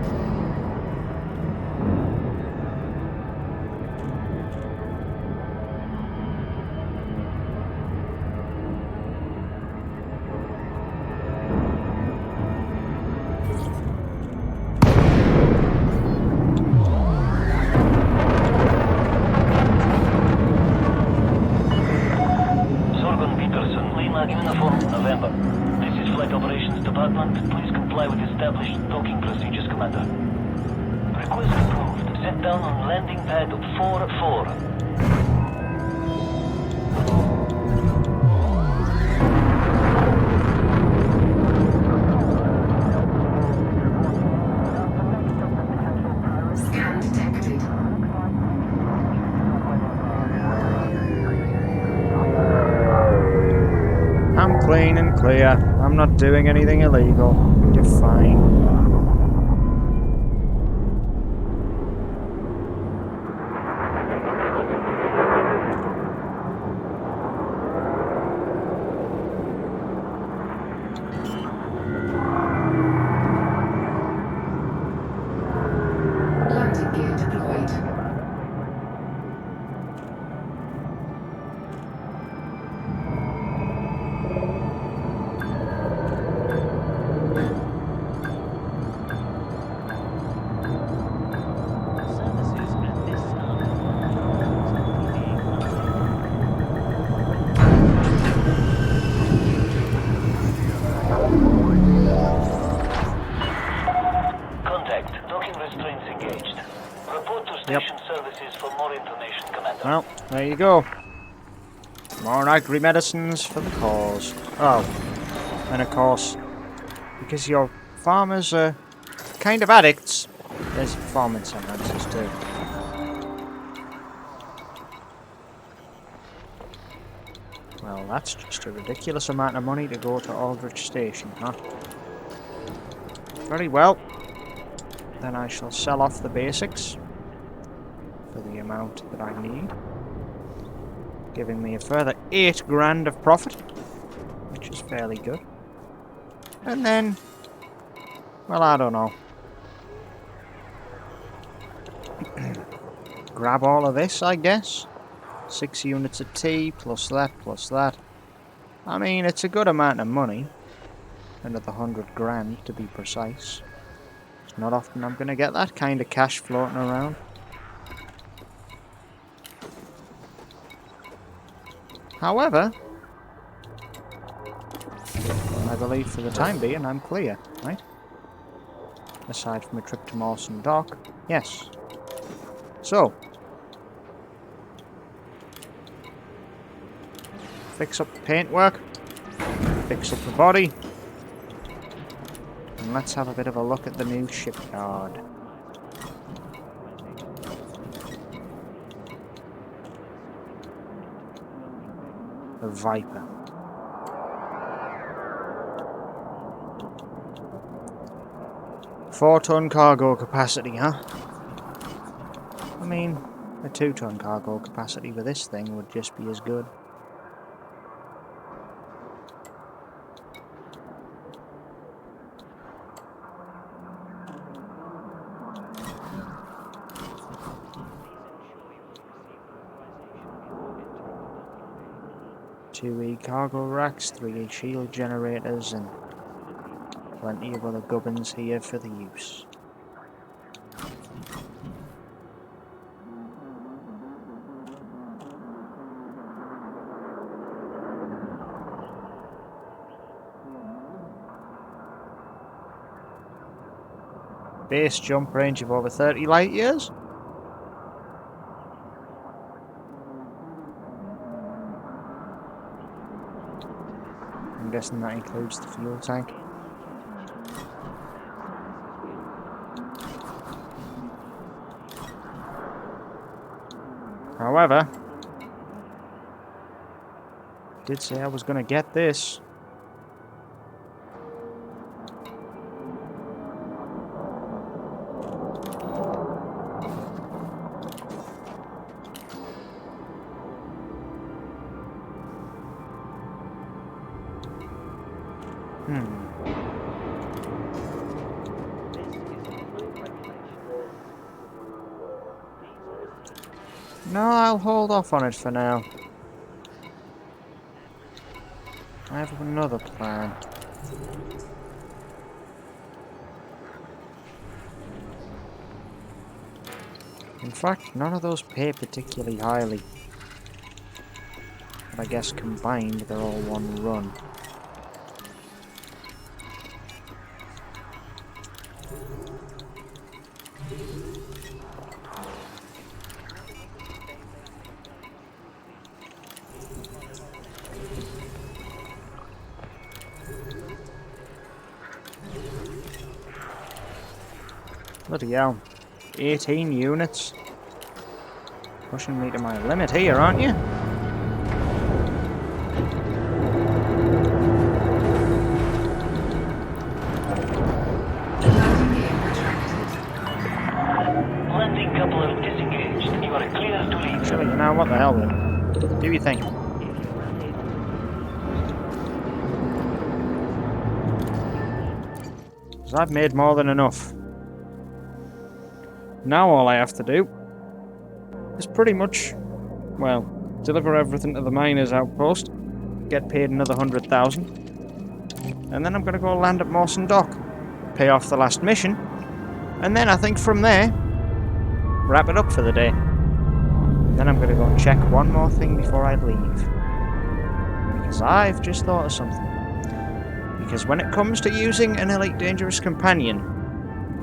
Uniform, November. This is Flight Operations Department. Please comply with established docking procedures, Commander. Request approved. Set down on landing pad 4-4. Scan detected. I'm clean and clear. I'm not doing anything illegal. You're fine. Landing gear deployed. Contact. Docking restraints engaged. Report to station services for more information, Commander. Well, there you go. More agri medicines for the cause. Oh, and of course, because your farmers are kind of addicts, there's farm incentives too. Well, that's just a ridiculous amount of money to go to Aldrich Station, huh? Very well. Then I shall sell off the basics for the amount that I need, giving me a further 8 grand of profit, which is fairly good. And then, well, I don't know. Grab all of this, I guess. 6 units of tea, plus that, plus that. I mean, it's a good amount of money. Another 100 grand, to be precise. It's not often I'm going to get that kind of cash floating around. However, I believe for the time being I'm clear, right? Aside from a trip to Mawson Dock, yes. So, fix up the paintwork, fix up the body, and let's have a bit of a look at the new shipyard. a Viper. Four-ton cargo capacity, huh? I mean, a 2-ton cargo capacity with this thing would just be as good. Two cargo racks, 3 shield generators, and plenty of other gubbins here for the use. Base jump range of over 30 light years. I'm guessing that includes the fuel tank. However, I did say I was going to get this. No, I'll hold off on it for now. I have another plan. In fact, none of those pay particularly highly. But I guess combined, they're all one run. Bloody hell. 18 units. Pushing me to my limit here, aren't you? Landing coupler disengaged. You are clear to leave. Actually, you know what the hell then? Do you think? Because I've made more than enough. Now all I have to do is pretty much, well, deliver everything to the miner's outpost, get paid another 100,000, and then I'm going to go land at Mawson Dock, pay off the last mission, and then I think from there, wrap it up for the day. Then I'm going to go and check one more thing before I leave. Because I've just thought of something. Because when it comes to using an Elite Dangerous Companion,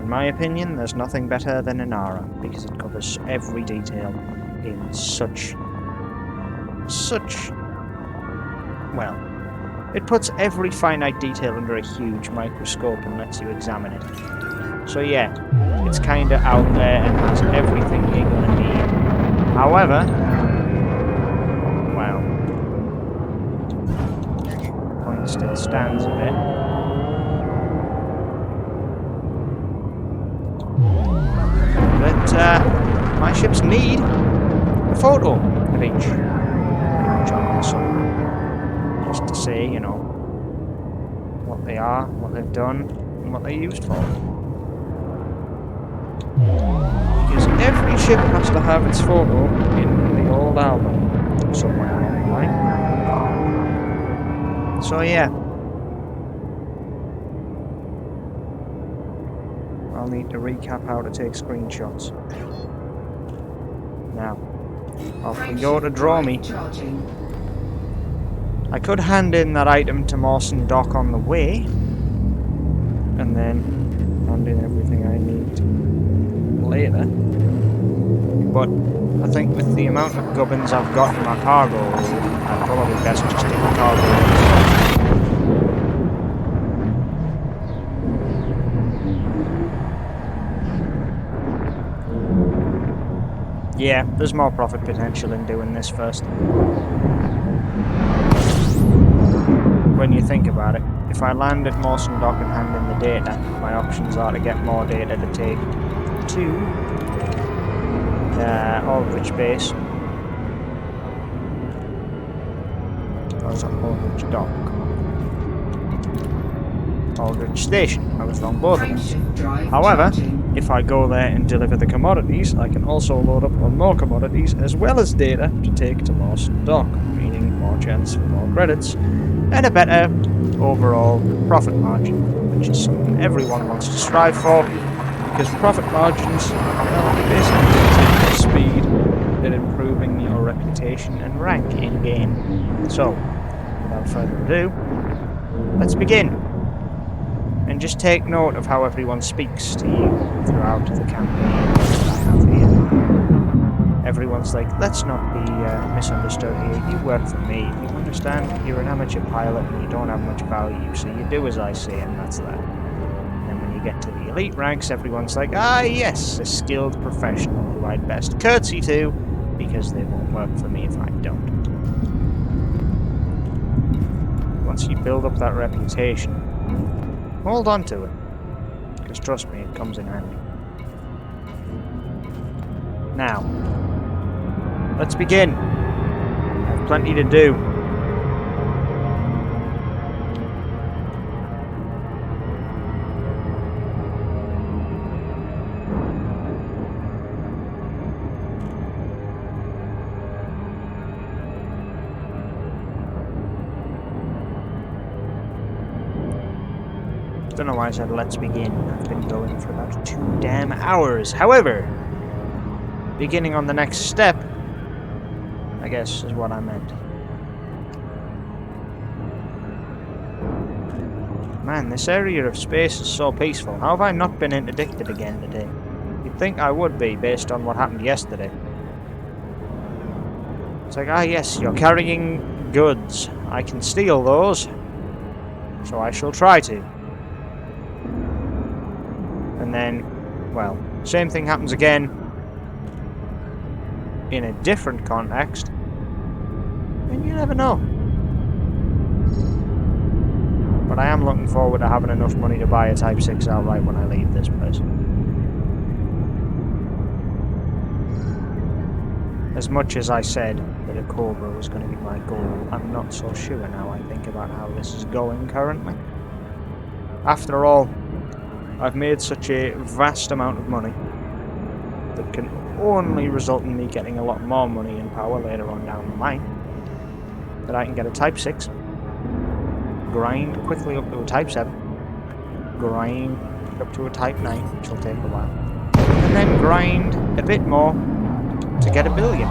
in my opinion, there's nothing better than an Ara, because it covers every detail in such, well, it puts every finite detail under a huge microscope and lets you examine it. So yeah, it's kinda out there and has everything you're gonna need. However, well, point still stands a bit. But my ships need a photo of each just to say, you know, what they are, what they've done, and what they're used for. Because every ship has to have its photo in the old album somewhere along the line. So yeah. I'll need to recap how to take screenshots. Now, off we go to draw me. I could hand in that item to Mawson Dock on the way, and then hand in everything I need later. But I think with the amount of gubbins I've got in my cargo, I'd probably best just take the cargo. Yeah, there's more profit potential in doing this first. think about it, if I land at Mawson Dock and hand in the data, my options are to get more data to take to Aldrich Base. Or is it Aldrich Dock? Aldrich Station. I was wrong, both of them. Frameshift drive However, charging. if I go there and deliver the commodities, I can also load up on more commodities as well as data to take to Mawson Dock, meaning more chance for more credits and a better overall profit margin, which is something everyone wants to strive for, because profit margins, well, they basically take the speed at improving your reputation and rank in-game. So, without further ado, let's begin. And just take note of how everyone speaks to you throughout the campaign that I have here. Everyone's like, let's not be misunderstood here. You work for me. You understand? You're an amateur pilot and you don't have much value, so you do as I say, and that's that. And when you get to the elite ranks, everyone's like, ah yes, a skilled professional who I'd best curtsy to, because they won't work for me if I don't. Once you build up that reputation, hold on to it, because trust me, it comes in handy. Now, let's begin. I have plenty to do. Don't know why I said let's begin. I've been going for about 2 damn hours. However, beginning on the next step, I guess, is what I meant. Man, this area of space is so peaceful. How have I not been interdicted again today? You'd think I would be, based on what happened yesterday. It's like, ah yes, you're carrying goods. I can steal those. So I shall try to. And then, well, same thing happens again in a different context, and you never know. But I am looking forward to having enough money to buy a Type 6 outright when I leave this place. As much as I said that a Cobra was going to be my goal, I'm not so sure now I think about how this is going currently. After all, I've made such a vast amount of money that can only result in me getting a lot more money and power later on down the line, that I can get a Type 6, grind quickly up to a Type 7, grind up to a Type 9, which will take a while, and then grind a bit more to get $1 billion.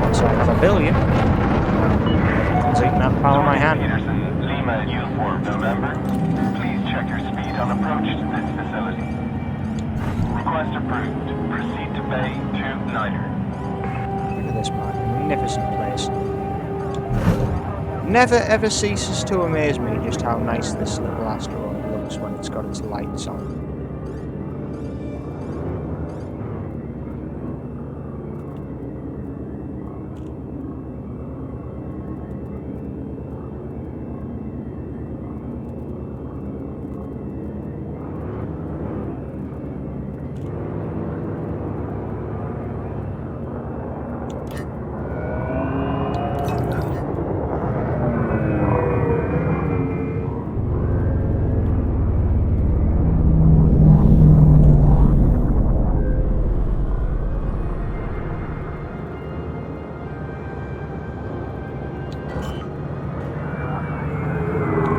Once I have $1 billion, I'm taking that power in my hand. Peterson, Lima uniform, November. Please check your speed on approach to this facility. Request approved. Proceed to Bay 29er. Look at this magnificent place. Never ever ceases to amaze me just how nice this little asteroid looks when it's got its lights on.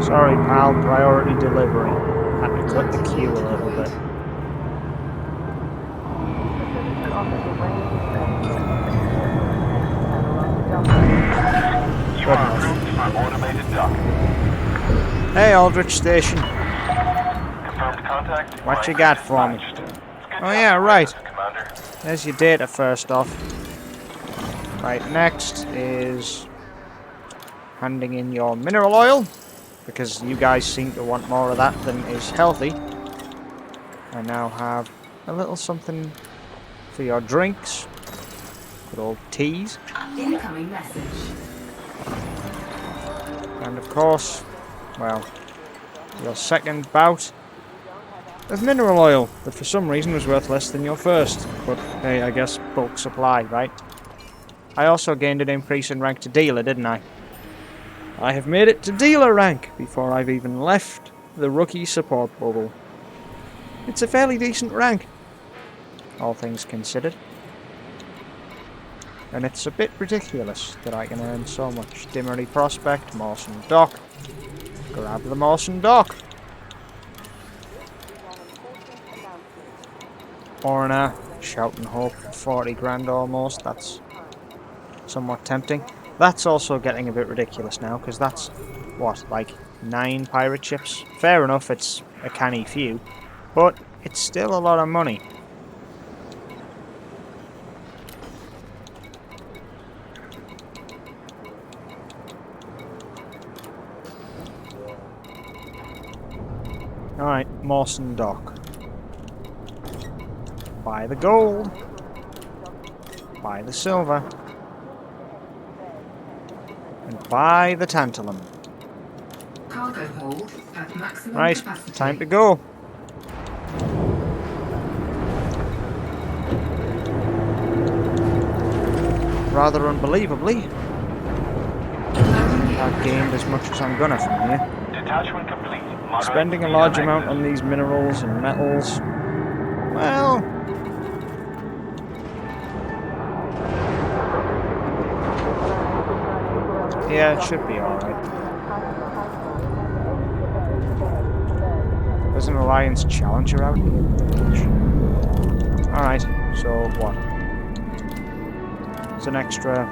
Sorry, pal, priority delivery. Had to cut the queue a little bit. You are approved for automated docking. Hey, Aldrich Station. Confirmed contact. What you got for me? Oh yeah, right. Commander. There's your data first off. Right, next is handing in your mineral oil, because you guys seem to want more of that than is healthy. I now have a little something for your drinks. Good old teas. Incoming message. And of course, well, your second bout of mineral oil that for some reason was worth less than your first. But hey, I guess bulk supply, right? I also gained an increase in rank to dealer, didn't I? I have made it to dealer rank before I've even left the rookie support bubble. It's a fairly decent rank, all things considered. And it's a bit ridiculous that I can earn so much. Dimmery Prospect, Mawson Dock. Grab the Mawson Dock. Orna, Shouting Hope, 40 grand almost. That's somewhat tempting. That's also getting a bit ridiculous now, because that's, what, like 9 pirate ships? Fair enough, it's a canny few, but it's still a lot of money. Alright, Mawson Dock. Buy the gold. Buy the silver. And buy the tantalum. Cargo hold at maximum Right, capacity. time to go. Rather unbelievably, I've gained as much as I'm gonna from here. Detachment complete. Moderate Spending a speed large on amount exit. on these minerals and metals, well, yeah, it should be alright. There's an Alliance Challenger out here. Alright, so what? It's an extra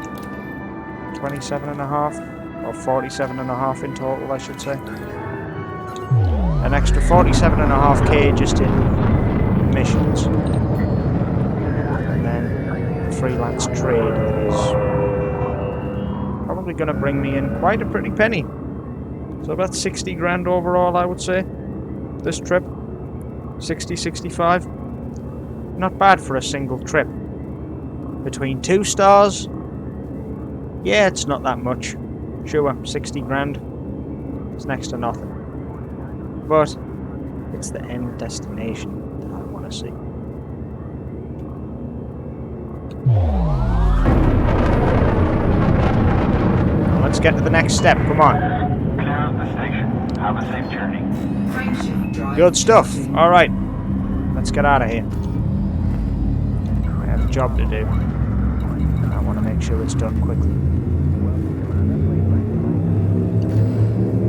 27.5 or 47.5 in total, I should say. An extra 47.5k just in missions. And then freelance trade that is probably going to bring me in quite a pretty penny. So about 60 grand overall, I would say. This trip. 60, 65. Not bad for a single trip. Between 2 stars, yeah, it's not that much. Sure, 60 grand. It's next to nothing. But it's the end destination that I want to see. Now let's get to the next step. Come on. Clear of the station. Have a safe journey. Frameshift drive. Good stuff. Alright. Let's get out of here. I have a job to do. And I want to make sure it's done quickly.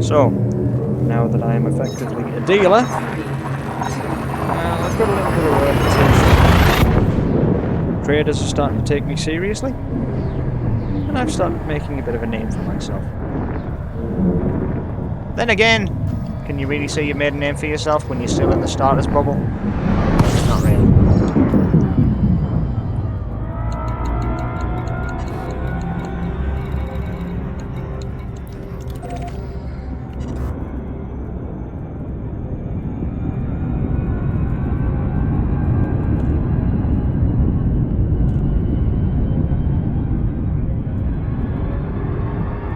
So, now that I am effectively a dealer, I've got a little bit of work to do. Traders are starting to take me seriously, and I've started making a bit of a name for myself. Then again, can you really say you made a name for yourself when you're still in the starters bubble? Not really.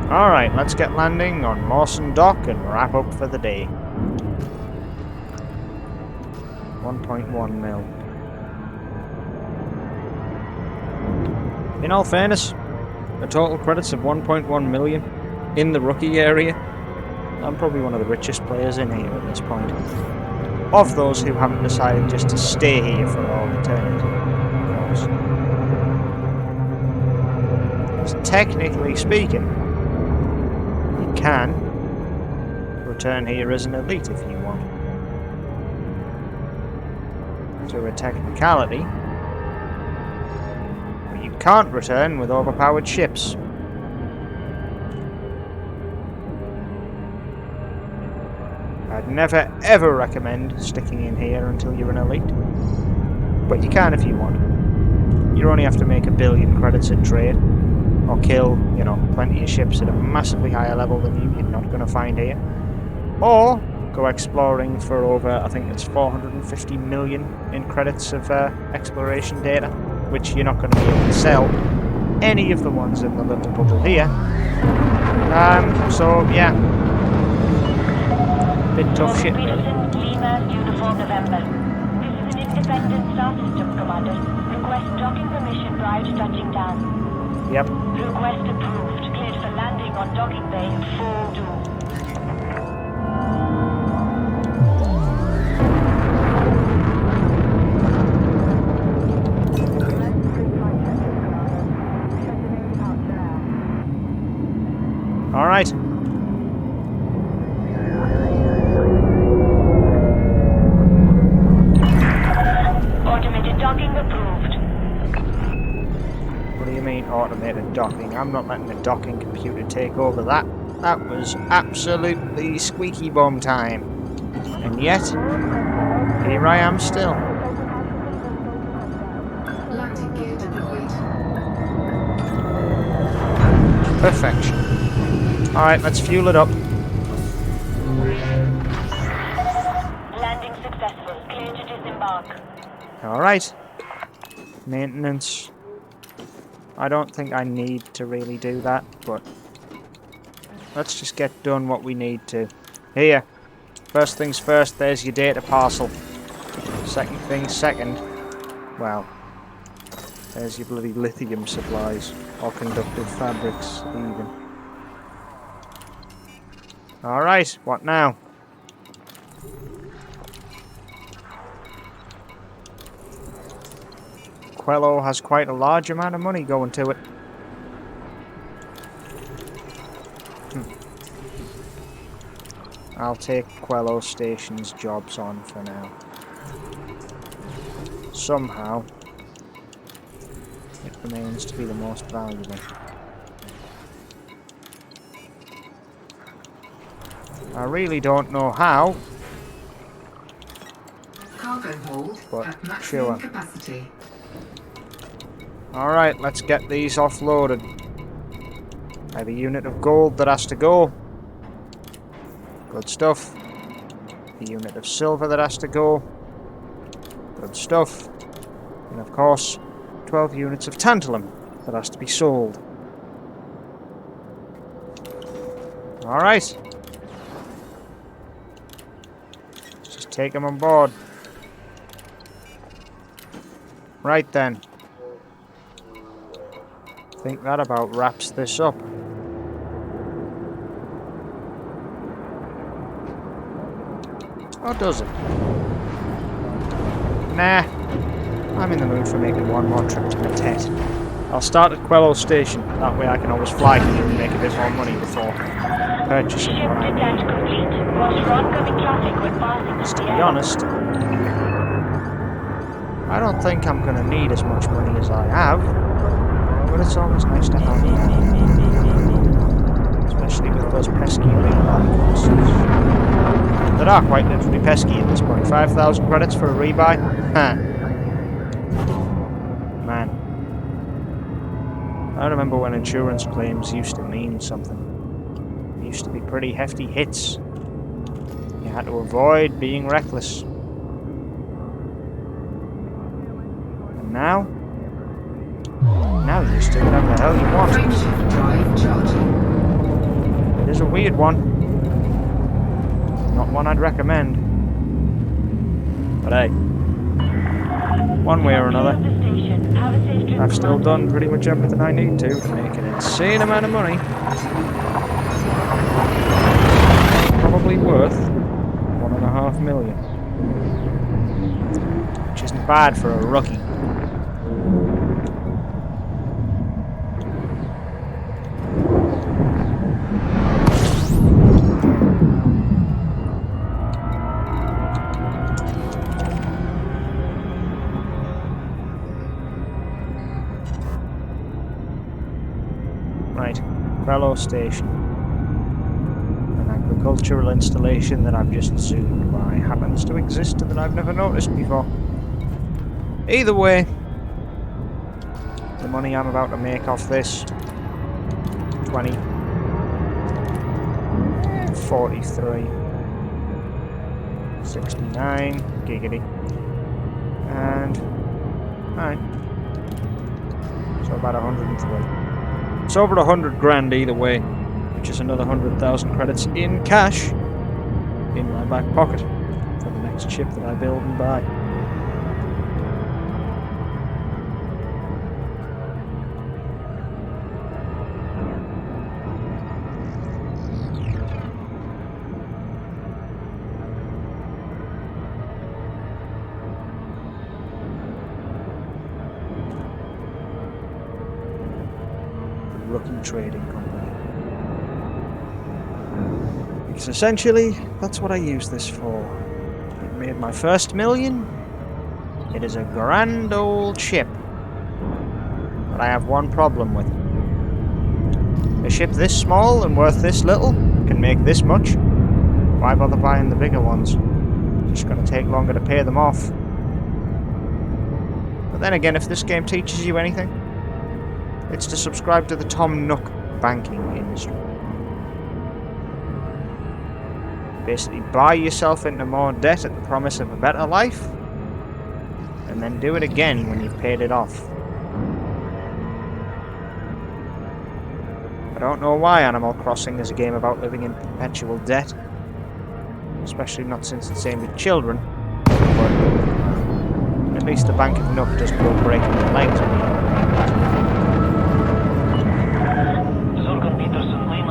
Alright, let's get landing on Mawson Dock and wrap up for the day. 1.1 mil. In all fairness, a total credits of 1.1 million in the rookie area. I'm probably one of the richest players in here at this point. Of those who haven't decided just to stay here for all eternity, of course. 'Cause technically speaking, you can return here as an elite if you want. To a technicality, but you can't return with overpowered ships. I'd never ever recommend sticking in here until you're an elite, but you can if you want. You only have to make 1 billion credits in trade, or kill, you know, plenty of ships at a massively higher level than you're not going to find here, or go exploring for over, I think it's 450 million in credits of exploration data, which you're not going to be able to sell any of the ones in the little bubble here. So yeah, bit tough shit, really. Peterson, Lima, Uniform November. This is an independent star system, Commander. Request docking permission prior to touching down. Yep. Request approved. Cleared for landing on docking bay full do. All right. Automated docking approved. What do you mean automated docking? I'm not letting the docking computer take over that. That was absolutely squeaky bum time. And yet, here I am still. Landing gear deployed. Perfection. Alright, let's fuel it up. Landing successful. Clear to disembark. Alright. Maintenance. I don't think I need to really do that, but let's just get done what we need to. Here. First things first, there's your data parcel. Second things second. Well, there's your bloody lithium supplies. Or conductive fabrics, even. Alright, what now? Quello has quite a large amount of money going to it. I'll take Quello Station's jobs on for now. Somehow, it remains to be the most valuable. I really don't know how, Cargo hold but at maximum sure. capacity. Alright, let's get these offloaded. I have a unit of gold that has to go. Good stuff. A unit of silver that has to go. Good stuff. And of course, 12 units of tantalum that has to be sold. Alright. Let's just take them on board. Right then. I think that about wraps this up. Or does it? Nah. I'm in the mood for making one more trip to Matet. I'll start at Quello Station. That way I can always fly here and make a bit more money before purchasing Ship what I need. detach complete. Watch for oncoming traffic when passing To through be the air. honest, I don't think I'm going to need as much money as I have, but it's always nice to have more. Especially with those pesky rebuy costs. That are quite literally pesky at this point. 5,000 credits for a rebuy? Huh. Man. I remember when insurance claims used to mean something. It used to be pretty hefty hits. You had to avoid being reckless. And now? Now you just do whatever the hell you want. Frameshift drive charging. It is a weird one. Not one I'd recommend. But hey, one way or another, I've still done pretty much everything I need to make an insane amount of money. Probably worth 1.5 million. Which isn't bad for a rookie. Right, Quello Station. An agricultural installation that I've just assumed why happens to exist and that I've never noticed before. Either way, the money I'm about to make off this, 20, 43, 69, giggity, and, alright, so about 103. It's over 100 grand either way, which is another 100,000 credits in cash. in my back pocket for the next ship that I build and buy. Rookie Trading Company. Because essentially, that's what I use this for. It made my first million. It is a grand old ship. But I have one problem with it. A ship this small and worth this little can make this much. Why bother buying the bigger ones? It's just going to take longer to pay them off. But then again, if this game teaches you anything, it's to subscribe to the Tom Nook banking industry. Basically, buy yourself into more debt at the promise of a better life, and then do it again when you've paid it off. I don't know why Animal Crossing is a game about living in perpetual debt, especially not since it's aimed at children, but at least the Bank of Nook doesn't go breaking the legs when you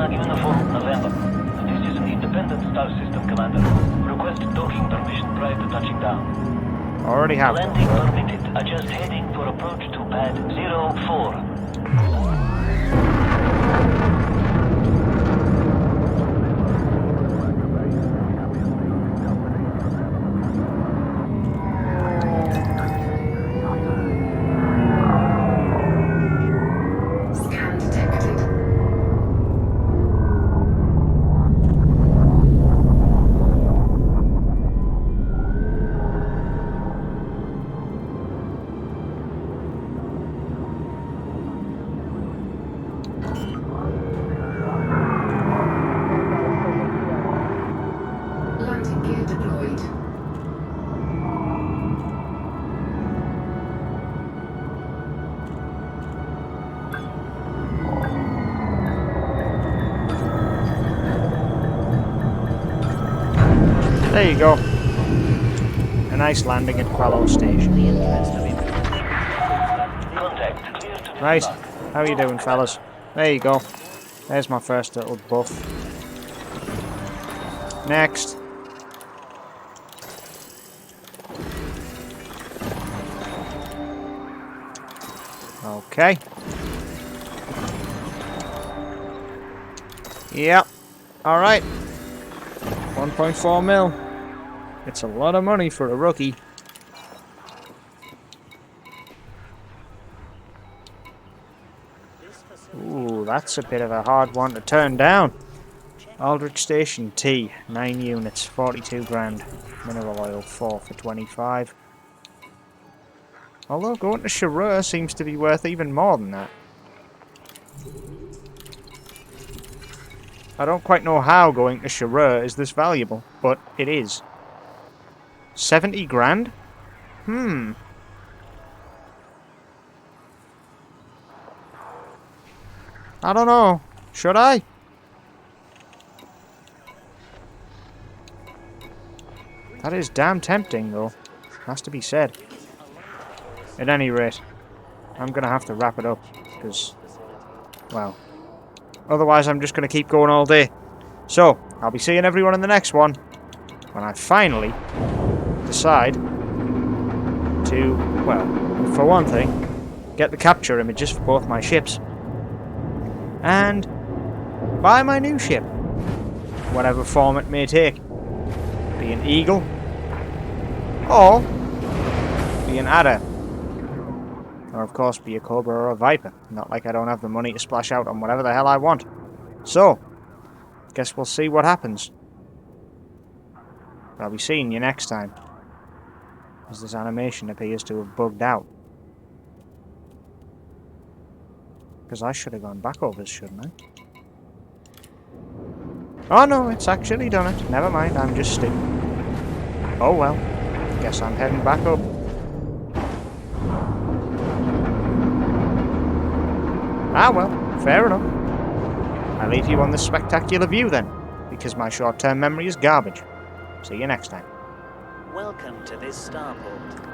Uniform November. This is an independent star system, Commander. Request docking permission prior to touching down. already have. Landing permitted. Adjust heading for approach to pad 04. Scan detected. Landing gear deployed. There you go. A nice landing at Quello Station. Contact. Clear to Right, disembark. how you doing, fellas? There you go. There's my first little buff. Next. Okay. Yep. Alright. 1.4 mil. It's a lot of money for a rookie. Ooh, that's a bit of a hard one to turn down. Aldrich Station T, 9 units, 42 grand. Mineral oil, 4 for 25. Although going to Chareur seems to be worth even more than that. I don't quite know how going to Chareur is this valuable, but it is. 70 grand? I don't know. Should I? That is damn tempting, though. Has to be said. At any rate, I'm going to have to wrap it up, because, well, otherwise I'm just going to keep going all day. So, I'll be seeing everyone in the next one, when I finally decide to, well, for one thing, get the capture images for both my ships, and buy my new ship, whatever form it may take. Be an eagle, or be an adder, or of course be a cobra or a viper. Not like I don't have the money to splash out on whatever the hell I want. So, guess we'll see what happens. I'll be seeing you next time, as this animation appears to have bugged out. Because I should have gone back over this, shouldn't I? Oh no, it's actually done it. Never mind, I'm just stupid. Oh well, guess I'm heading back up. Ah well, fair enough. I leave you on this spectacular view then, because my short-term memory is garbage. See you next time. Welcome to this starport.